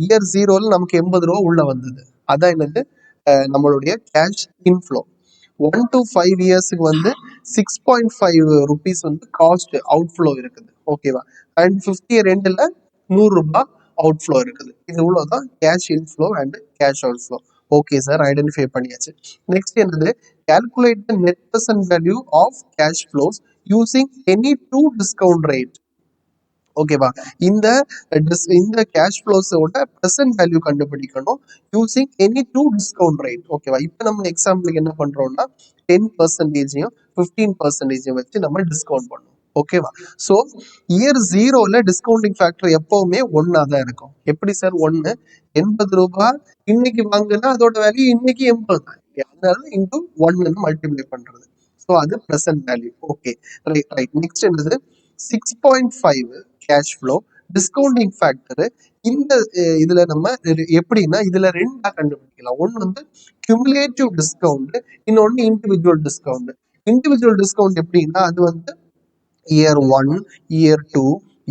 இயர் 0ல நமக்கு 80 ரூபா உள்ள வந்தது, அதான் என்னது நம்மளுடைய கேஷ் இன்ஃப்ளோ. 1 to 5 இயர்ஸுக்கு வந்து 6.5 ருபீஸ் வந்து காஸ்ட் அவுட்ஃப்ளோ இருக்குது, ஓகேவா. அண்ட் 50 இயர் எண்டில் 100 ரூபாய் அவுட்ஃப்ளோ இருக்குது. இது இவ்வளவுதான் cash inflow and cash outflow. Okay sir, identify பண்ணியாச்சு. நெக்ஸ்ட் என்னது, calculate the net present value of cash flows using any two discount rate. ஓகேவா, இந்த இந்த கேஷ் ஃப்ளோஸோட ப்ரெசென்ட் வேல்யூ கண்டுபிடிக்கணும் using any two discount rate. ஓகேவா, இப்போ நம்ம எக்ஸாம்பிளுக்கு என்ன பண்றோம்னா 10%, 15% வச்சு நம்ம டிஸ்கவுண்ட் பண்ணுவோம். ஓகேவா, ஸோ இயர் 0ல டிஸ்கவுண்டிங் ஃபேக்டர் எப்பவுமே ஒன்னா தான் இருக்கும். எப்படி சார் 1? 80 ரூபாய் இன்னைக்கு வாங்குனா அதோட வேல்யூ இன்னைக்கு 80 தான், அதனால இன்டூ 1 மல்டிப்ளை பண்றது. ஸோ அது present value. Okay, right right. Next என்னது 6.5 கேஷ் ஃப்ளோ டிஸ்கவுண்டிங் ஃபேக்டர். இந்த இதுல நம்ம எப்படின்னா இதுல ரெண்டா கண்டுபிடிக்கலாம். ஒன்னு வந்து கியூமுலேட்டிவ் டிஸ்கவுண்ட், இன்னொன்னு இண்டிவிஜுவல் டிஸ்கவுண்ட். இண்டிவிஜுவல் டிஸ்கவுண்ட் எப்படின்னா அது வந்து year 1, year 2,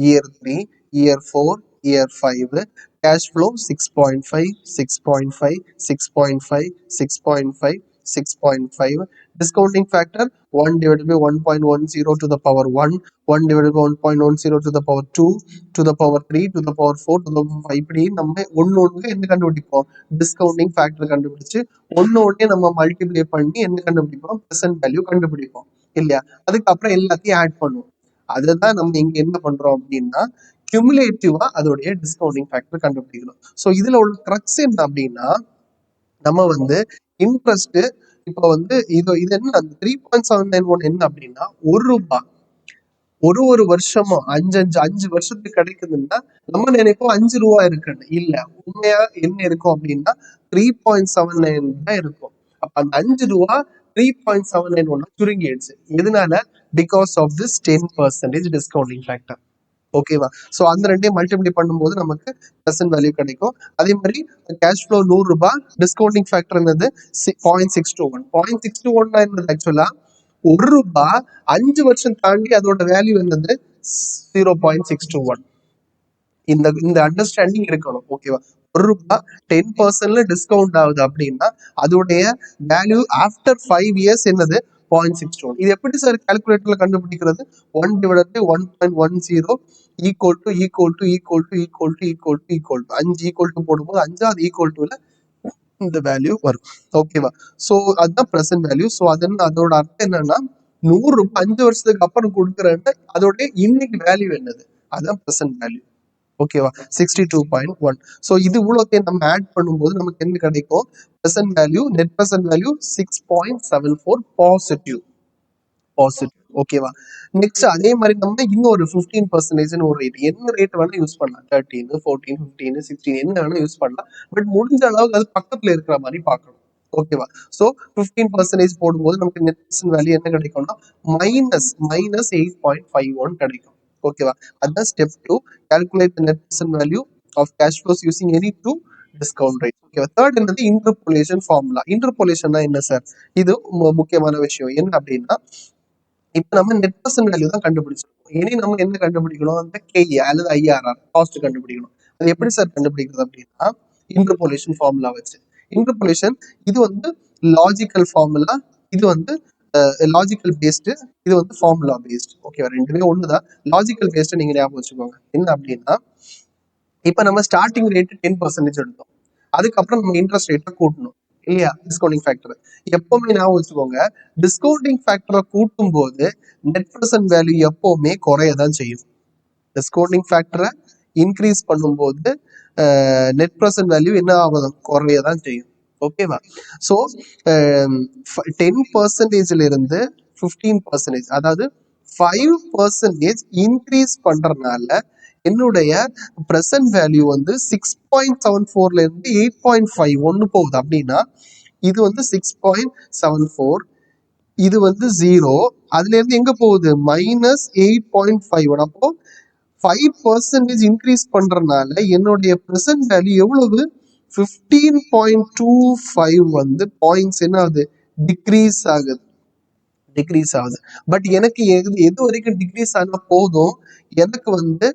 year 3, year 4, year 5. Cash flow 6.5, 6.5, 6.5, 6.5, 6.5. Discounting factor 1 divided by 1.10 to the power 1, 1 divided by 1.10 to the power 2, to the power 3, to the power 4, to the power 5. இப்படி நம்ம ஒன்று என்ன கண்டுபிடிப்போம், discounting factor கண்டுபிடிச்சு ஒன்னே நம்ம மல்டிப்ளை பண்ணி என்ன கண்டுபிடிப்போம், ப்ரெசென்ட் வேல்யூ கண்டுபிடிப்போம் இல்லையா. அதுக்கப்புறம் எல்லாத்தையும் ஆட் பண்ணுவோம். அதுதான் நம்ம இங்க என்ன பண்றோம் அப்படின்னா கியூமுலேட்டிவா அதோடைய டிஸ்கவுண்டிங் ஃபேக்டர் கண்டுபிடிக்கணும். ஸோ இதுல உள்ள க்ரக்ஸ் என்ன அப்படின்னா நம்ம வந்து இன்ட்ரெஸ்ட் இப்போ வந்து இது என்ன 3.791 என்ன அப்படின்னா ₹1 ஒரு வருஷமும் 5 வருஷத்துக்கு கிடைக்குதுன்னா நம்ம நினைப்போம் 5 ரூபா இருக்குன்னு. இல்ல, உண்மையா என்ன இருக்கும் அப்படின்னா 3.79 தான் இருக்கும். அப்ப அந்த 5 ரூபா 3.791 சுருங்கிடுச்சு. எதனால? Because of this 10% discounting factor. ஓகேவா, ஸோ அந்த ரெண்டையும் மல்டிப்ளை பண்ணும்போது நமக்கு ப்ரெசென்ட் வேல்யூ கிடைக்கும். அதே மாதிரி கேஷ் ஃப்ளோ ₹100, டிஸ்கவுண்டிங் ஃபேக்டர் என்னது 0.621. 0.621 என்னது ஆக்சுவலா ₹1 5 வருஷம் தாண்டி அதோட வேல்யூ என்னது 0.621. இந்த அண்டர்ஸ்டாண்டிங் இருக்கணும். ஓகேவா, ₹1 10% டிஸ்கவுண்ட் ஆகுது அப்படின்னா அதோடைய வேல்யூ ஆஃப்டர் 5 இயர்ஸ் என்னது 0.61. இது எப்படி சார் கால்குலேட்டர்ல கண்டுபிடிக்கிறது? 1 divided by 1.10 equal to equal to equal to equal to equal to equal to 5 equal to போடும்போது 5 ஈக்குவல் டுல இந்த வேல்யூ வரும். ஓகேவா, ஸோ அதுதான் ப்ரெசென்ட் வேல்யூ. ஸோ அதோட அர்த்தம் என்னன்னா ₹100 5 வருஷத்துக்கு அப்புறம் கொடுக்குறேன்னு அதோட இன்னைக்கு வேல்யூ என்னது, அதுதான் ப்ரெசென்ட் வேல்யூ. ஓகேவா, 62.1. ஸோ இது இவ்வளோத்தையும் நம்ம ஆட் பண்ணும்போது நமக்கு என்ன கிடைக்கும், present value, net present value 6.74 positive. ஓகேவா. நெக்ஸ்ட் அதே மாதிரி நம்ம இன்னொரு 15% ஒரு ரேட், என்ன ரேட் வேணா யூஸ் பண்ணலாம், 13, 14, 15, 16 என்ன வேணா யூஸ் பண்ணலாம். பட் முடிஞ்ச அளவுக்கு அது பக்கத்துல இருக்கிற மாதிரி பார்க்கணும். ஓகேவா, ஸோ 15% போடும்போது நமக்கு நெட் ப்ரெசென்ட் வேல்யூ என்ன கிடைக்கும்னா மைனஸ் 8.51 கிடைக்கும். ஓகேவா, அதுதான் step 2, calculate the net present value of cash flows using any two discount rate. ஓகேவா, தேர்ட் என்னது இன்டர்போலேஷன் ஃபார்முலா. இன்டர்போலேஷன்னா என்ன சார், இது முக்கியமான விஷயம். என்ன அப்படின்னா இப்ப நம்ம நெட் ப்ரெசென்ட் வேல்யூ தான் கண்டுபிடிச்சிருக்கோம். இனி நம்ம என்ன கண்டுபிடிக்கணும், அந்த கேஏ அல்லது ஐஆர்ஆர் காஸ்ட் கண்டுபிடிக்கணும். அது எப்படி சார் கண்டுபிடிக்கிறது அப்படின்னா இன்டர்போலேஷன் ஃபார்முலா வச்சு. இன்டர்போலேஷன் இது வந்து லாஜிக்கல் ஃபார்முலா, இது வந்து லாஜிக்கல் பேஸ்டு, இது வந்து ஃபார்முலா பேஸ்டு. ஓகேவா, ரெண்டுமே ஒண்ணுதான். லாஜிக்கல் பேஸ்டு நீங்க ஞாபகம் வச்சுக்கோங்க. என்ன அப்படின்னா இப்ப நம்ம ஸ்டார்டிங் ரேட் 10% எடுத்தோம், அதுக்கப்புறம் நம்ம இன்ட்ரெஸ்ட் ரேட்டை கூட்டணும் இல்லையா, டிஸ்கவுண்டிங் ஃபேக்டர். எப்பவுமே ஞாபகம் வச்சுக்கோங்க, டிஸ்கவுண்டிங் ஃபேக்டரை கூட்டும் போது நெட் ப்ரெசென்ட் வேல்யூ எப்பவுமே குறையதான் செய்யும். டிஸ்கவுண்டிங் ஃபேக்டரை இன்க்ரீஸ் பண்ணும்போது நெட் ப்ரெசென்ட் வேல்யூ என்ன ஆகுது, குறையதான் செய்யும். ஓகேவா, ஸோ 10%ல இருந்து 15%, அதாவது 5% இன்க்ரீஸ் பண்றதுனால என்னுடைய ப்ரெசென்ட் வேல்யூ வந்து 6.74ல இருந்து 8.51 போகுது. அப்படின்னா இது வந்து 6.74, இது வந்து 0, அதுல இருந்து எங்க போகுது மைனஸ் 8.51. அப்போ 5% இன்க்ரீஸ் பண்றதுனால என்னுடைய ப்ரெசென்ட் வேல்யூ எவ்வளவு 15.25 வந்து பாயிண்ட்ஸ் என்ன ஆகுது, டிக்ரீஸ் ஆகுது. டிக்ரீஸ் ஆகுது. பட் எனக்கு எது வரைக்கும் டிக்ரீஸ் ஆனா போதும், எனக்கு வந்து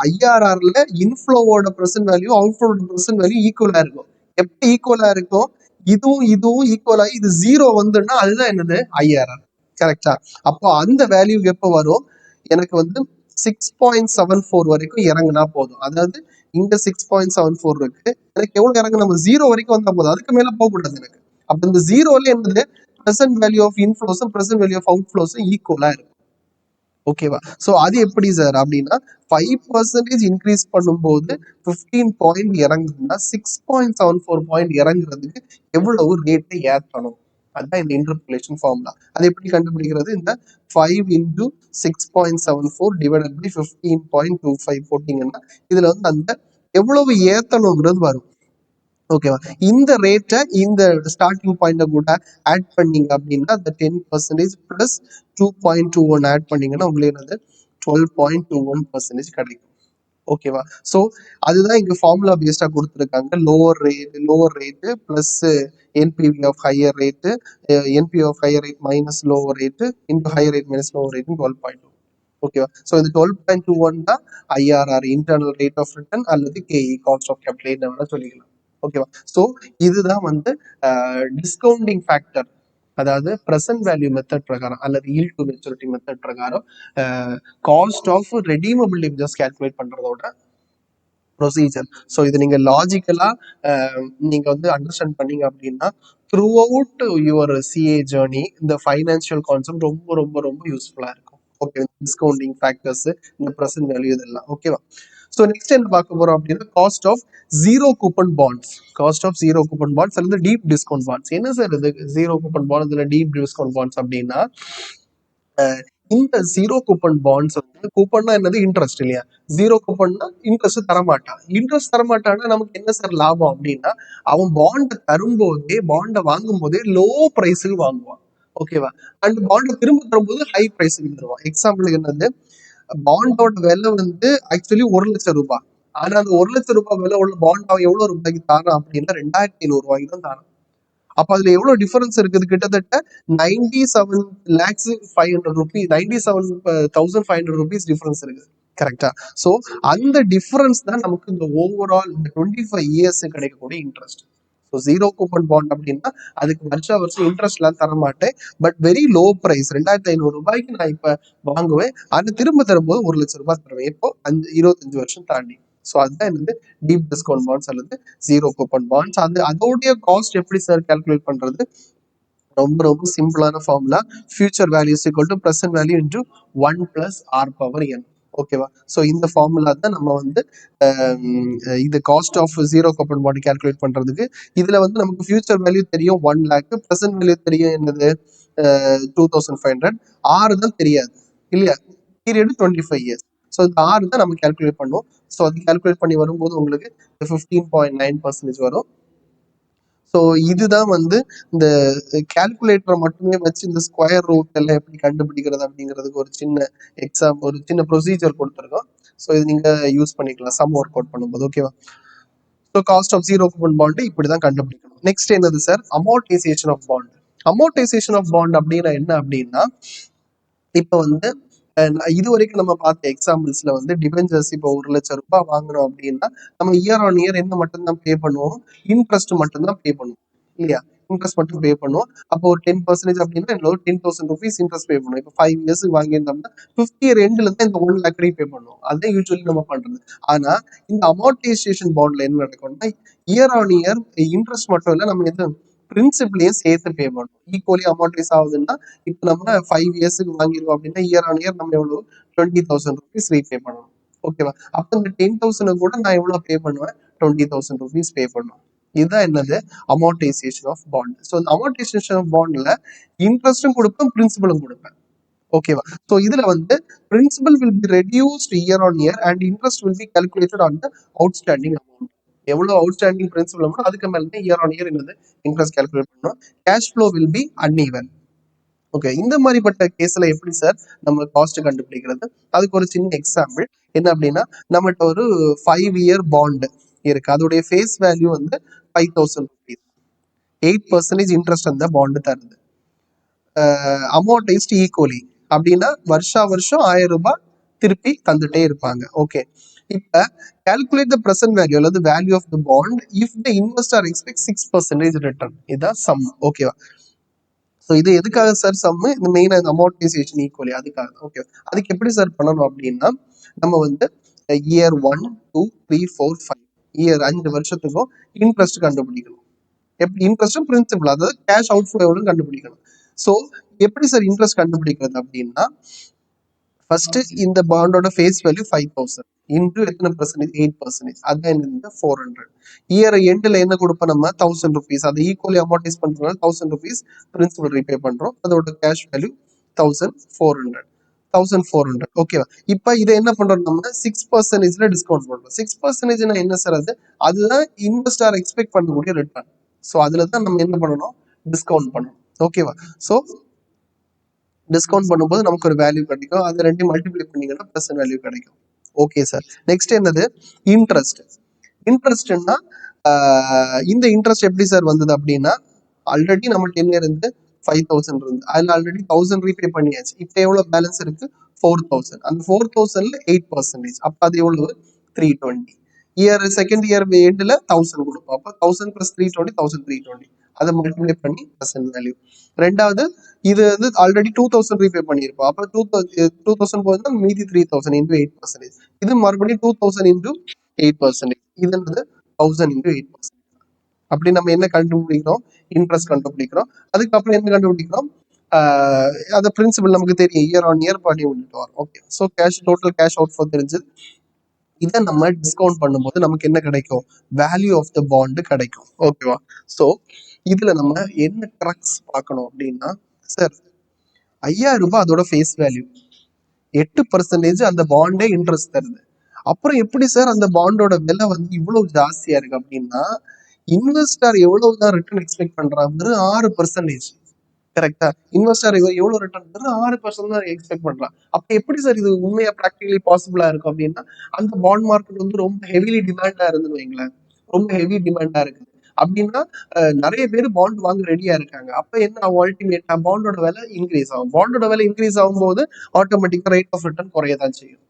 ஐஆர்ஆர்ல இன்ஃப்ளோவோட ப்ரெசென்ட் வேல்யூ அவுட்ஃப்ளோட ப்ரெசென்ட் வேல்யூ ஈக்குவலா இருக்கும். எப்படி ஈக்குவலா இருக்கும்? இதுவும் ஈக்குவல் ஆகி இது ஜீரோ வந்துன்னா அதுதான் என்னது ஐஆர்ஆர். கரெக்டா? அப்போ அந்த வேல்யூ எப்போ வரும்? எனக்கு வந்து 6.74 வரைக்கும் இறங்குனா போதும். அதாவது இங்க 6.74 இருக்கு, எனக்கு எவ்வளவு இறங்கு, நம்ம ஜீரோ வரைக்கும் வந்தா போதும், அதுக்கு மேல போக கூடாது எனக்கு. அப்ப இந்த ஜீரோல என்னது பிரசன்ட் வேல்யூ ஆஃப் இன்ஃப்ளோஸும் பிரசன்ட் வேல்யூ ஆஃப் அவுட்ஃப்ளோஸும் ஈக்குவலா இருக்கும். ஓகேவா? ஸோ அது எப்படி சார் அப்படின்னா 5% இன்க்ரீஸ் பண்ணும்போது 15 பாயிண்ட் இறங்குதுன்னா 6.74 பாயிண்ட் இறங்குறதுக்கு எவ்வளவு ரேட்டை ஏற்றணும், அதுதான் இந்த இன்டர்போலேஷன் ஃபார்முலா. அது எப்படி கண்டுபிடிக்கிறது? இந்த 5 இன்டூ 6.74 டிவைடட் பை 15.25 போட்டீங்கன்னா இதுல வந்து அந்த எவ்வளவு ஏத்தணுங்கிறது வரும். ஓகேவா? இந்த ரேட்டை இந்த ஸ்டார்டிங் பாயிண்ட கூட ஆட் பண்ணீங்க அப்படின்னா அந்த 10% பிளஸ் 2.21 ஆட் பண்ணீங்கன்னா உங்களுக்கு என்னது 12.21% கிடைக்கும். ஓகேவா? ஸோ அதுதான் இங்க ஃபார்முலா பேஸ்டா கொடுத்துருக்காங்க. Lower rate plus NPV of higher rate, NPV of higher rate minus lower rate into higher rate minus lower rate 12.2. ஓகேவா? ஸோ இந்த 12.21 தான் IRR, internal rate of return, அல்லது கேஇ, காஸ்ட் ஆஃப் கேபிட்டல், என்ன வேணா சொல்லிக்கலாம். ஓகேவா? ஸோ இதுதான் வந்து டிஸ்கவுண்டிங் ஃபேக்டர், அதாவது பிரசன்ட் வேல்யூ மெத்தட் பிரகாரம் அல்லது ஈல்ட் டு மெச்சூரிட்டி மெத்தட் பிரகாரம் cost of redeemable debentures calculate பண்றதோட ப்ரொசீஜர். ஸோ இது நீங்க லாஜிக்கலா நீங்க வந்து அண்டர்ஸ்டாண்ட் பண்ணீங்க அப்படின்னா throughout your CA journey இந்த ஃபைனான்சியல் கான்செப்ட் ரொம்ப ரொம்ப ரொம்ப யூஸ்ஃபுல்லா இருக்கும். ஓகே, டிஸ்கவுண்டிங் ஃபேக்டர்ஸ், இந்த ப்ரெசென்ட் வேல்யூ, இதெல்லாம். ஓகேவா? ஸோ நெக்ஸ்ட் என்ன பார்க்க போறோம் அப்படின்னா cost of zero coupon bonds. Cost of zero coupon bonds அல்லது டீப் டிஸ்கவுண்ட் பாண்ட்ஸ். என்ன சார் இது ஜீரோ கூப்பன் பாண்ட், இதுல டீப் டிஸ்கவுண்ட் பாண்ட்ஸ் அப்படின்னா இந்த ஜீரோ கூப்பன் பாண்ட்ஸ் வந்து, கூப்பன்னா என்னது இன்ட்ரெஸ்ட் இல்லையா, ஜீரோ கூப்பன்னா இன்ட்ரெஸ்ட் தரமாட்டான். இன்ட்ரெஸ்ட் தரமாட்டான்னா நமக்கு என்ன சார் லாபம் அப்படின்னா அவன் பாண்டை தரும்போதே, பாண்டை வாங்கும் போதே லோ பிரைஸுக்கு வாங்குவான். ஓகேவா? அண்ட் பாண்டை திரும்ப தரும்போது ஹை பிரைஸுக்கு தருவான். எக்ஸாம்பிளுக்கு என்னது, பாண்டோட விலை வந்து ஆக்சுவலி 1,00,000 ரூபாய். ஆனா அந்த 1,00,000 ரூபாய் விலை உள்ள பாண்ட் அவன் எவ்வளவு ரூபாய்க்கு தாரான் அப்படின்னா 2,500 ரூபாய்க்கு தான் தாரான். அப்ப அதுல எவ்வளவு டிஃபரன்ஸ் இருக்குது? கிட்டத்தட்ட 97,500 ரூபீஸ், 97,500 ரூபீஸ் டிஃபரன்ஸ் இருக்குது. கரெக்டா? சோ அந்த டிஃபரன்ஸ் தான் நமக்கு இந்த ஓவரால் இந்த 25 இயர்ஸ் கிடைக்கக்கூடிய interest. So zero coupon bond அப்படின்னா அதுக்கு வருஷம் இன்ட்ரெஸ்ட் எல்லாம் தர மாட்டேன், பட் வெரி லோ பிரைஸ், 2,500 ரூபாய்க்கு நான் இப்ப வாங்குவேன், அது திரும்ப தரும்போது 1,00,000 ரூபாய் தருவேன். இப்போ 25 வருஷம் தாண்டி. ஸோ அதுதான் என்னது டீப் டிஸ்கவுண்ட் பாண்ட்ஸ் அல்லது ஜீரோ கூப்பன் பாண்ட்ஸ். அதோடைய காஸ்ட் எப்படி சார் கால்குலேட் பண்றது? ரொம்ப ரொம்ப சிம்பிளான formula, future values equal to present value into 1 plus R power N. ஓகேவா? ஸோ இந்த ஃபார்முலா தான் நம்ம வந்து இது cost of zero coupon bond calculate பண்றதுக்கு. இதுல வந்து நமக்கு ஃபியூச்சர் வேல்யூ தெரியும் 1 லேக், பிரசன்ட் வேல்யூ தெரியும் என்னது 2,500, ஆறு தான் தெரியாது இல்லையா, பீரியட் 25 இயர்ஸ். ஸோ இந்த ஆறு தான் நம்ம கால்குலேட் பண்ணுவோம். ஸோ அது கால்குலேட் பண்ணி வரும்போது உங்களுக்கு 15.9% வரும். ஸோ இதுதான் வந்து இந்த கால்குலேட்டரை மட்டுமே வச்சு இந்த ஸ்கொயர் ரூட் எல்லாம் எப்படி கண்டுபிடிக்கிறது அப்படிங்கிறதுக்கு ஒரு சின்ன ஒரு சின்ன ப்ரொசீஜர் கொடுத்துருக்கோம். ஸோ இது நீங்க யூஸ் பண்ணிக்கலாம் சம் ஒர்க் அவுட் பண்ணும்போது. ஓகேவா? So cost of zero coupon bond இப்படிதான் கண்டுபிடிக்கணும். நெக்ஸ்ட் என்னது sir? Amortisation of bond. Amortisation of bond அப்படின்னா என்ன அப்படின்னா, இப்ப வந்து இது வரைக்கும் நம்ம பார்த்த எக்ஸாம்பிள்ஸ்ல வந்து டிபெஞ்சர்ஸ் இப்போ 1,00,000 ரூபாய் வாங்கணும் அப்படின்னா நம்ம இயர் ஆன் இயர் என்ன மட்டும்தான் பே பண்ணுவோம்? இன்ட்ரெஸ்ட் மட்டும்தான் பே பண்ணுவோம் இல்லையா? இன்ட்ரெஸ்ட் மட்டும் பே பண்ணுவோம். அப்போ ஒரு 10% அப்படின்னா 10,000 ருபீஸ் இன்ட்ரெஸ்ட் பே பண்ணுவோம். இப்போ 5 இயர்ஸ்க்கு வாங்கியிருந்தோம்னா 50 இயர் எண்ட்ல தான் இந்த 1 லேக் பே பண்ணுவோம். அதான் யூஸ்வலி நம்ம பண்றது. ஆனா இந்த அமோர்டைசேஷன் பாண்ட்ல என்ன நடக்கும்னா இயர் ஆன் இயர் இன்ட்ரெஸ்ட் மட்டும் இல்ல, நம்ம எது பிரின்சிபிளையும் சேர்த்து பே பண்ணும். ஈக்குவலி அமௌண்டைஸ் ஆகுதுன்னா இப்போ நம்ம 5 இயர்ஸ்க்கு வாங்கிருக்கோம் அப்படின்னா இயர் ஆன் இயர் நம்ம எவ்வளவு 20,000 ருபீஸ் ரீபே பண்ணணும். ஓகேவா? அப்ப இந்த 10,000 கூட நான் எவ்வளவு பே பண்ணுவேன்? 20,000 ருபீஸ் பே பண்ணுவேன். இதுதான் என்னது அமோர்டைசேஷன் ஆஃப் பாண்ட். ஸோ இந்த அமோர்டைசேஷன் ஆஃப் பாண்ட்ல இன்ட்ரெஸ்டும் கொடுப்பேன், பிரின்சிபலும் கொடுப்பேன். ஓகேவா? ஸோ இதுல வந்து principal will be reduced year on year and interest will be calculated on the outstanding amount. எவ்வளவு அவுட்ஸ்டாண்டிங் பிரின்சிபல் அமௌண்ட் அதுக்கு மேல இயர் ஆன் இயர் என்னது இன்ட்ரெஸ்ட் கால்குலேட் பண்ணணும். Cash flow will be uneven. Okay, இந்த மாதிரிப்பட்ட கேஸ்ல எப்படி சார் நம்ம காஸ்ட் கண்டுபிடிக்கிறது? அதுக்கு ஒரு சின்ன எக்ஸாம்பிள் என்ன அப்படின்னா, நம்மகிட்ட ஒரு 5 இயர் பாண்ட் இருக்கு, அதோடைய ஃபேஸ் வேல்யூ வந்து 5,000 ருபீஸ், 8% இன்ட்ரெஸ்ட் அந்த பாண்ட் தருது. அமௌண்டைஸ்ட் ஈக்குவலி அப்படின்னா வருஷம் 1000 ரூபாய் திருப்பி தந்துட்டே இருப்பாங்க. ஓகே, இப்ப calculate the present value அல்லது value of the bond if the investor expect 6% return. இதான் சம். ஓகேவா? ஸோ இது எதுக்காக சார் சம்மு? இந்த மெயின் அமௌண்டைசேஷன் ஈக்குவலி அதுக்காக. ஓகே, அதுக்கு எப்படி சார் பண்ணணும் அப்படின்னா நம்ம வந்து இயர் 1, 2, 3, 4, 5 இயர் 5 வருஷத்துக்கும் இன்ட்ரெஸ்ட் கண்டுபிடிக்கணும். எப்படி இன்ட்ரெஸ்ட் பிரின்சிபல், அதாவது கேஷ் அவுட் ஃப்ளோ எவ்வளவு கண்டுபிடிக்கணும். ஸோ எப்படி சார் இன்ட்ரெஸ்ட் கண்டுபிடிக்கிறது அப்படின்னா ஃபர்ஸ்ட் இந்த பாண்டோட ஃபேஸ் வேல்யூ 5000 இன்டு எத்தனை பர்சன்டேஜ்? 8%. அதான் இந்த 400. இயர் எண்டில் என்ன கொடுப்போம் நம்ம? 1000 rupees. அதை ஈக்குவலி அமௌண்டைஸ் பண்றதுனால 1000 rupees பிரின்சிபல் ரீபே பண்றோம். அதோட கேஷ் வேல்யூ 1400. 1400. ஓகேவா? இப்ப இதை என்ன பண்றோம்? நம்ம 6%ல டிஸ்கவுண்ட் பண்றோம். 6% என்ன சார்? அதுதான் இன்வெஸ்டர் எக்ஸ்பெக்ட் பண்ணக்கூடிய ரிட்டர்ன். ஸோ அதுல தான் நம்ம என்ன பண்ணணும்? டிஸ்கவுண்ட் பண்ணணும். ஓகேவா? ஸோ டிஸ்கவுண்ட் பண்ணும்போது நமக்கு ஒரு வேல்யூ கிடைக்கும். அது ரெண்டையும் மல்டிப்ளை பண்ணீங்கன்னா ப்ரெசன்ட் வேல்யூ கிடைக்கும். Okay sir. நெக்ஸ்ட் என்னது? இன்ட்ரெஸ்ட். இன்ட்ரெஸ்ட்னா இந்த இன்ட்ரெஸ்ட் எப்படி சார் வந்தது அப்படின்னா ஆல்ரெடி நம்ம 10 இயர் இருந்து 5000 இருந்து அதுல ஆல்ரெடி 1000 ரீபே பண்ணியாச்சு. இப்போ எவ்வளவு பேலன்ஸ் இருக்கு? 4000. அந்த 4000ல 8%. அப்ப அது எவ்வளவு? 320. இயர் செகண்ட் இயர் எண்ட்ல 1000 கொடுப்போம். அப்ப 1000 + 320 1320. அதை மல்டிப்ளை பண்ணி ப்ரெசன்ட் வேல்யூ. ரெண்டாவது இது வந்து ஆல்ரெடி 2000 ரீபே பண்ணியிருப்போம். அப்ப 2000 போதுன்னா மீதி 3000 இன்டு 8%. இது மறுபடியும் 2000 இன்டு 8%. இது என்னது? 1000 இன்டு 8%. அப்படி நம்ம என்ன கண்டுபிடிக்கிறோம்? இன்ட்ரெஸ்ட் கண்டுபிடிக்கிறோம். அதுக்கப்புறம் என்ன கண்டுபிடிக்கிறோம்? அந்த பிரின்சிபல் நமக்கு தெரியும், இயர் ஆன் இயர் பண்ணி விட்டுட்டு வரோம். Okay, so cash total cash out for தெரிஞ்சு இதை நம்ம டிஸ்கவுண்ட் பண்ணும்போது நமக்கு என்ன கிடைக்கும்? வேல்யூ ஆஃப் த பாண்ட் கிடைக்கும். ஓகேவா? ஸோ இதுல நம்ம என்ன ட்ரக்ஸ் பார்க்கணும் அப்படின்னா சார் 5000 ரூபாய் அதோட ஃபேஸ் வேல்யூ, 8% அந்த பாண்டே இன்ட்ரெஸ்ட் தருது. அப்புறம் எப்படி சார் அந்த பாண்டோட விலை வந்து இவ்வளவு ஜாஸ்தியா இருக்கு அப்படின்னா இன்வெஸ்டர் எவ்வளவுதான் ரிட்டர்ன் எக்ஸ்பெக்ட் பண்றாங்க? 6%. கரெக்டா? இன்வெஸ்டர் எவ்வளவு ரிட்டர்ன்? 6% தான் எக்ஸ்பெக்ட் பண்றான். அப்ப எப்படி சார் இது உண்மையா பிராக்டிகலி பாசிபிளா இருக்கும் அப்படின்னா அந்த பாண்ட் மார்க்கெட் வந்து ரொம்ப ஹெவிலி டிமாண்டா இருந்துன்னு வைங்களேன். ரொம்ப ஹெவி டிமாண்டா இருக்கு அப்படின்னா நிறைய பேர் பாண்ட் வாங்க ரெடியா இருக்காங்க. அப்ப என்ன ஆகும்? அல்டிமேட்டா பாண்டோட விலை இன்க்ரீஸ் ஆகும். பாண்டோட விலை இன்க்ரீஸ் ஆகும்போது ஆட்டோமேட்டிக்கா ரேட் ஆஃப் ரிட்டர்ன் குறையதான் செய்யும்.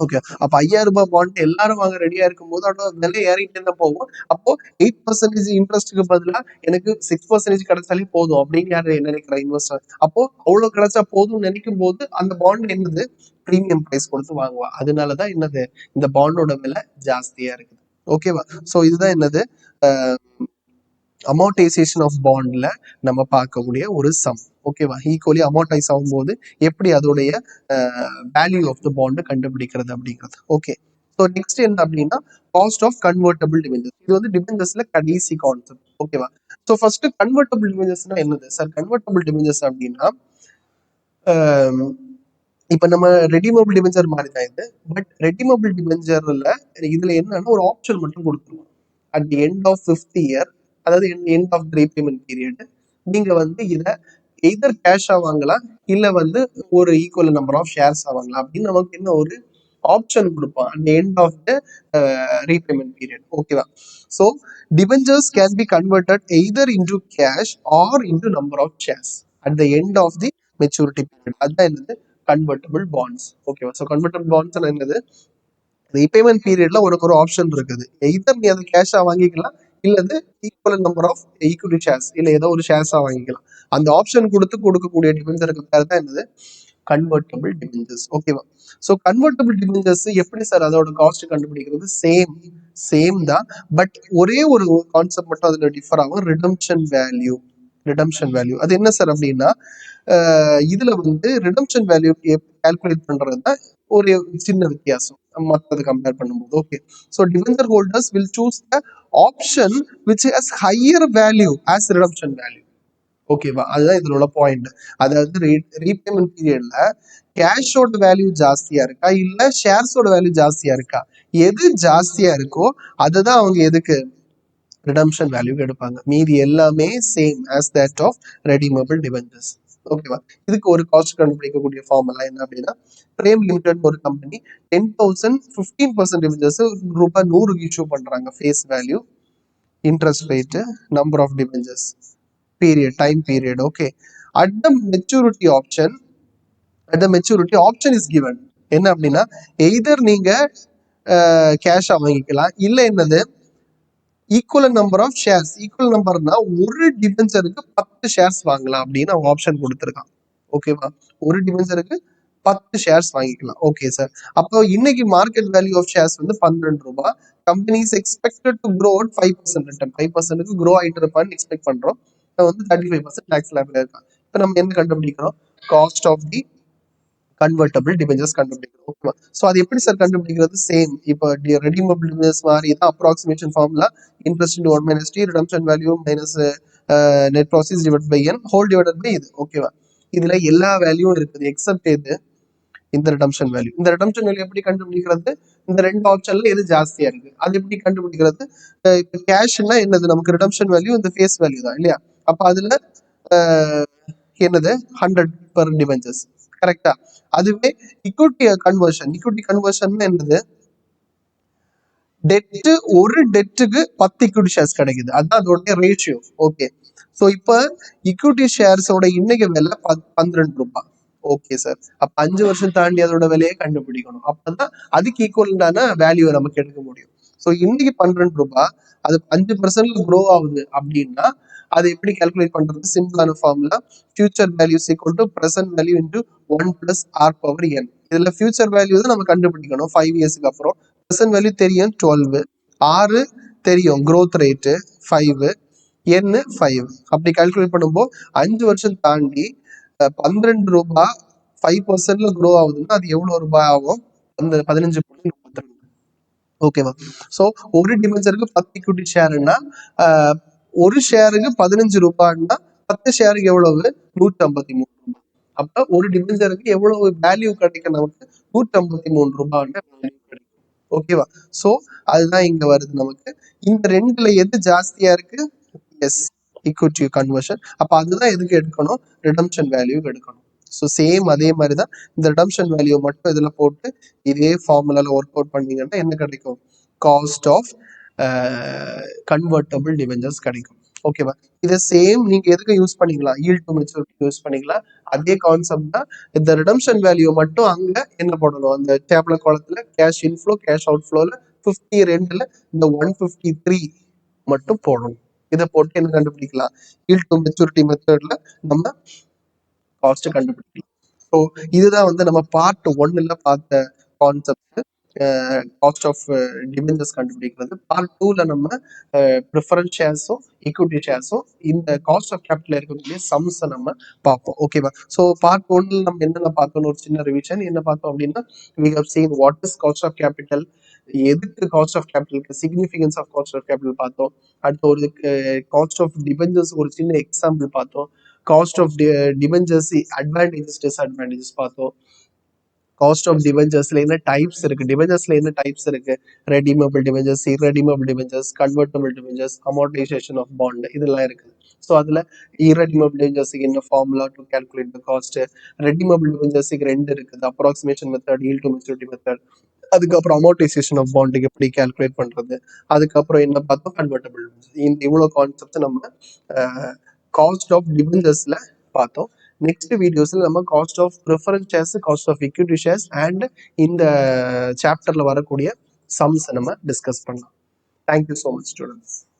ஓகே, அப்ப 5000 ரூபாய் பாண்ட் எல்லாரும் வாங்க ரெடியா இருக்கும் போது அதோட விலை ஏறிட்டே தான் போகும். அப்போ 8% இன்ட்ரெஸ்ட்டுக்கு பதிலா எனக்கு 6% கிடைச்சாலே போதும் அப்படின்னு யாரு நினைக்கிற இன்வெஸ்டர்? அப்போ அவ்வளவு கிடைச்சா போதும் நினைக்கும் போது அந்த பாண்ட் என்னது? பிரீமியம் பிரைஸ் கொடுத்து வாங்குவா. அதனாலதான் என்னது? இந்த பாண்டோட விலை ஜாஸ்தியா இருக்குது. ஓகேவா? சோ இதுதான் என்னது? அமௌண்டைசேஷன் ஆஃப் பாண்ட்ல நம்ம பார்க்கக்கூடிய ஒரு சம். ஓகேவா? ஈக்குவலி அமௌண்டைஸ் ஆகும்போது எப்படி அதோடைய வேல்யூ ஆஃப் த பாண்ட் கண்டுபிடிக்கிறது அப்படிங்கிறது. ஓகே, ஸோ நெக்ஸ்ட் என்ன அப்படின்னா காஸ்ட் ஆஃப் கன்வெர்ட்டபிள் டிபெஞ்சர்ஸ். இது வந்து டிபெஞ்சர்ஸ்ல கடைசி கான்செப்ட். ஓகேவா? ஸோ ஃபர்ஸ்ட் கன்வெர்ட்டபிள் டிபெஞ்சர்ஸ்னா என்னது சார்? கன்வெர்ட்டபிள் டிபெஞ்சர்ஸ் அப்படின்னா இப்ப நம்ம ரெடிமேபிள் டிபெஞ்சர் மாதிரி தான் இது. பட் ரெடிமேபிள் டிபெஞ்சர்ல இதுல என்னன்னா ஒரு ஆப்ஷன் மட்டும் கொடுத்துருவோம். At the end of 5th year, அதாவது எண்ட் ஆஃப் ரீபேமெண்ட் பீரியட், நீங்க வந்து இதை எய்தர் கேஷா வாங்கலாம், இல்ல வந்து ஒரு ஈக்குவல் நம்பர் ஆஃப் ஷேர்ஸா வாங்கலாம் அப்படின்னு நமக்கு என்ன ஒரு ஆப்ஷன் கொடுப்பான் at end of the repayment period. ஓகேவா? So debentures can be converted either into cash or into number of shares at the end of the maturity period. அதுதான் என்னது? Convertible bonds. ஓகேவா? ஸோ கன்வெர்ட்டபிள் பாண்ட்ஸ் என்னது? Repayment பீரியட்ல உனக்கு ஒரு option இருக்குது. Either நீ அதை கேஷா வாங்கிக்கலாம், இல்லது equal number of equity shares, இல்ல ஏதோ ஒரு ஷேர்ஸா வாங்கிக்கலாம். அந்த ஆப்ஷன் கொடுக்கக்கூடிய டிபெஞ்சருக்கு பேர் தான் என்னது? Convertible debentures. ஓகேவா? ஸோ கன்வெர்ட்டபிள் டிபெஞ்சர்ஸ் எப்படி சார் அதோட காஸ்ட் கண்டுபிடிக்கிறது? சேம் தான். பட் ஒரே ஒரு கான்செப்ட் மட்டும் அதுல டிஃபர் ஆகும். Redemption value. அது என்ன சார் அப்படின்னா இதுல வந்து ரிடம்ஷன் வேல்யூ கால்குலேட் பண்றது தான் ஒரு சின்ன வித்தியாசம் மற்றது கம்பேர் பண்ணும்போது. Okay, so debenture holders will choose the option which has higher value as redemption value. ஓகேவா? அதுதான் இதுல உள்ள பாயிண்ட். அதாவது ரீபேமெண்ட் பீரியட்ல கேஷோட வேல்யூ ஜாஸ்தியா இருக்கா, இல்ல ஷேர்ஸோட வேல்யூ ஜாஸ்தியா இருக்கா? எது ஜாஸ்தியா இருக்கோ அதுதான் அவங்க எதுக்கு ரிடம்ஷன் வேல்யூ எடுப்பாங்க. மீதி எல்லாமே same as that of redeemable debentures. ஓகேவா? இதுக்கு ஒரு காஸ்ட் கண்டுபிடிக்கக்கூடிய ஃபார்முலா என்ன அப்படின்னா பிரேம் லிமிடெட் ஒரு கம்பெனி 10,000 15% டிபெஞ்சர்ஸ் ரூபாய் 100 இஷ்யூ பண்றாங்க. Face value, interest rate, number of debentures, period, time period. Okay, at the maturity option is given. என்ன அப்படின்னா எய்தர் நீங்க கேஷா வாங்கிக்கலாம், இல்ல என்னது equal number of shares. Equal நம்பர்னா ஒரு டிபென்சருக்கு 10 ஷேர்ஸ் வாங்கலாம் அப்படின்னு அவங்க ஆப்ஷன் கொடுத்துருக்கான். ஓகேவா, ஒரு டிபென்சருக்கு 10 ஷேர்ஸ் வாங்கிக்கலாம். ஓகே சார், அப்போ இன்னைக்கு மார்க்கெட் வேல்யூ ஆஃப் ஷேர்ஸ் வந்து 12 ரூபாய். Company is expected to grow 5% return, 5%க்கு க்ரோ ஆயிட்டு இருப்பான்னு எக்ஸ்பெக்ட் பண்றோம். வந்து 35% டாக்ஸ் லேபில் இருக்கான். இப்போ நம்ம என்ன கண்டுபிடிக்கிறோம், cost of the convertible debentures கண்டுபிடிக்கிறோம். ஓகேவா, ஸோ அது எப்படி சார் கண்டுபிடிக்கிறது? சேம் இப்போ ரெடிமபிள் டிபெஞ்சர்ஸ் மாதிரி தான் approximation formula. Interest into 1 - t, redemption value minus net profit divide by n whole divided by இது. ஓகேவா, இதுல எல்லா வேல்யூவும் இருக்குது எக்ஸப்ட் எது, இந்த ரிடம்ஷன் வேல்யூ. இந்த ரிடம்ஷன் வேல்யூ எப்படி கண்டுபிடிக்கிறது? இந்த ரெண்டு ஆப்ஷன்ல எது ஜாஸ்தியா இருக்கு அது எப்படி கண்டுபிடிக்கிறது? இப்போ கேஷ்னா என்னது, நமக்கு ரிடம்ஷன் வேல்யூ இந்த ஃபேஸ் வேல்யூ தான் இல்லையா? அப்ப அதுல என்னது 100 பெர் டிபெஞ்சர்ஸ், கரெக்டா? அதுவே ஈக்விட்டி கன்வர்ஷன் என்னது, டெட் ஒரு டெட்டுக்கு 10 ஈக்விட்டி ஷேர்ஸ் கிடைக்குது, அதுதான் அதோட ரேஷியோ. ஓகே, ஸோ இப்போ ஈக்விட்டி ஷேர்ஸோட இன்னைக்கு விலை 12 ரூபாய். ஓகே சார், அப்ப 5 வருஷம் தாண்டி அதோட விலையை கண்டுபிடிக்கணும். அப்பதான் அதுக்கு ஈக்குவலான வேல்யூ நமக்கு எடுக்க முடியும். ஸோ இன்னைக்கு 12 ரூபாய், அது 5% க்ரோ ஆகுது அப்படின்னா அதை எப்படி கால்குலேட் பண்றது? சிம்பிளான formula, future value equal to present value into 1 + r⁻n. இதுல ஃபியூச்சர் வேல்யூ தான் நம்ம கண்டுபிடிக்கணும் 5 இயர்ஸ்க்கு அப்புறம். பிரசன்ட் வேல்யூ தெரியும் 12, r தெரியும் growth rate 5, n 5. அப்படி கால்குலேட் பண்ணும்போது 5 வருஷம் தாண்டி 12 ரூபாய் 5%ல க்ரோ ஆகுதுன்னா அது எவ்வளவு ரூபாய் ஆகும்? 15.32. ஓகேவா, ஸோ ஒரு டிபென்சருக்கு 10 ஈக்விட்டி ஷேர்னா ஒரு ஷேருக்கு 15 ரூபாய்னா 10 ஷேருக்கு எவ்வளவு? 153 ரூபாய். அப்ப ஒரு டிபென்சருக்கு எவ்வளவு வேல்யூ கிடைக்கும்? நமக்கு 153 ரூபாய் வேல்யூ கிடைக்கும். ஓகேவா, ஸோ அதுதான் இங்க வருது நமக்கு. இந்த ரெண்டுல எது ஜாஸ்தியா இருக்கு? Yes, equity conversion. அப்ப அதுதான் எதுக்கு எடுக்கணும்? ரிடம்ஷன் வேல்யூ எடுக்கணும். ஸோ சேம் அதே மாதிரி தான் இந்த ரிடம்ஷன் வேல்யூ மட்டும் இதுல போட்டு இதே ஃபார்முலால ஒர்க் அவுட் பண்ணீங்கன்னா என்ன கிடைக்கும்? காஸ்ட் ஆஃப் கன்வெர்டபிள் டிபெஞ்சர்ஸ் கிடைக்கும். ஓகேவா, இதை சேம் நீங்க எதுக்கு யூஸ் பண்ணிக்கலாம்? ஈல்ட் டு மெச்சூரிட்டி யூஸ் பண்ணிக்கலாம். அதே கான்செப்ட் தான். இந்த ரிடம்ஷன் வேல்யூ மட்டும் அங்க என்ன போடணும்? அந்த டேப்லர் காலத்துல கேஷ் இன்ஃப்ளோ கேஷ் அவுட்ஃப்ளோல 52ல இந்த 153 மட்டும் போடணும். இதை போட்டு என்ன கண்டுபிடிக்கலாம்? ஈல்ட் டு மெச்சூரிட்டி மெத்தட்ல நம்ம காஸ்ட் கண்டுபிடிக்கலாம். ஸோ இதுதான் வந்து நம்ம பார்ட் 1ல பார்த்த கான்செப்ட், காஸ்ட் ஆஃப் டிபெஞ்சர்ஸ் கண்டுபிடிக்கிறது. பார்ட் 2ல நம்ம ப்ரிஃபரன்ஸ் ஷேர்ஸும் ஈக்விட்டி ஷேர்ஸும் இந்த காஸ்ட் ஆஃப் கேபிட்டல் இருக்கக்கூடிய சம்ஸை நம்ம பார்ப்போம். ஓகேவா, ஸோ பார்ட் 1ல நம்ம என்னென்ன பார்த்தோம்னு ஒரு சின்ன ரிவிஷன். என்ன பார்த்தோம் அப்படின்னா, we have seen what is cost of capital, எதுக்கு காஸ்ட் ஆஃப் கேபிட்டலுக்கு significance of cost of capital பார்த்தோம். அடுத்து ஒரு காஸ்ட் ஆஃப் டிபெஞ்சர்ஸ் ஒரு சின்ன எக்ஸாம்பிள் பார்த்தோம். Cost of debentures advantages disadvantages பார்த்தோம். காஸ்ட் ஆஃப் டிபெஞ்சர்ஸ்ல என்ன டைப்ஸ் இருக்கு, டிபெஞ்சர்ஸ்ல என்ன டைப்ஸ் இருக்கு, redeemable debentures, irredeemable debentures, convertible debentures, amortisation of bond, இதெல்லாம் இருக்குது. ஸோ அதுல இர்ரெடிமபிள் டிபெஞ்சர்ஸுக்கு என்ன formula to calculate the cost, redeemable டிபெஞ்சர்ஸுக்கு 2 இருக்குது, approximation method, yield to maturity method. அதுக்கப்புறம் அமார்டைசேஷன் ஆஃப் பாண்டுக்கு எப்படி கால்குலேட் பண்றது, அதுக்கப்புறம் என்ன பார்த்தோம், கன்வெர்டபிள். இந்த இவ்வளவு கான்செப்ட் நம்ம காஸ்ட் ஆஃப் டிபெஞ்சர்ஸ்ல பார்த்தோம். நெக்ஸ்ட் வீடியோஸ்ல நம்ம cost of preference shares, cost of equity shares and இந்த சாப்டர்ல வரக்கூடிய சம்ஸ் நம்ம டிஸ்கஸ் பண்ணலாம். Thank you so much students.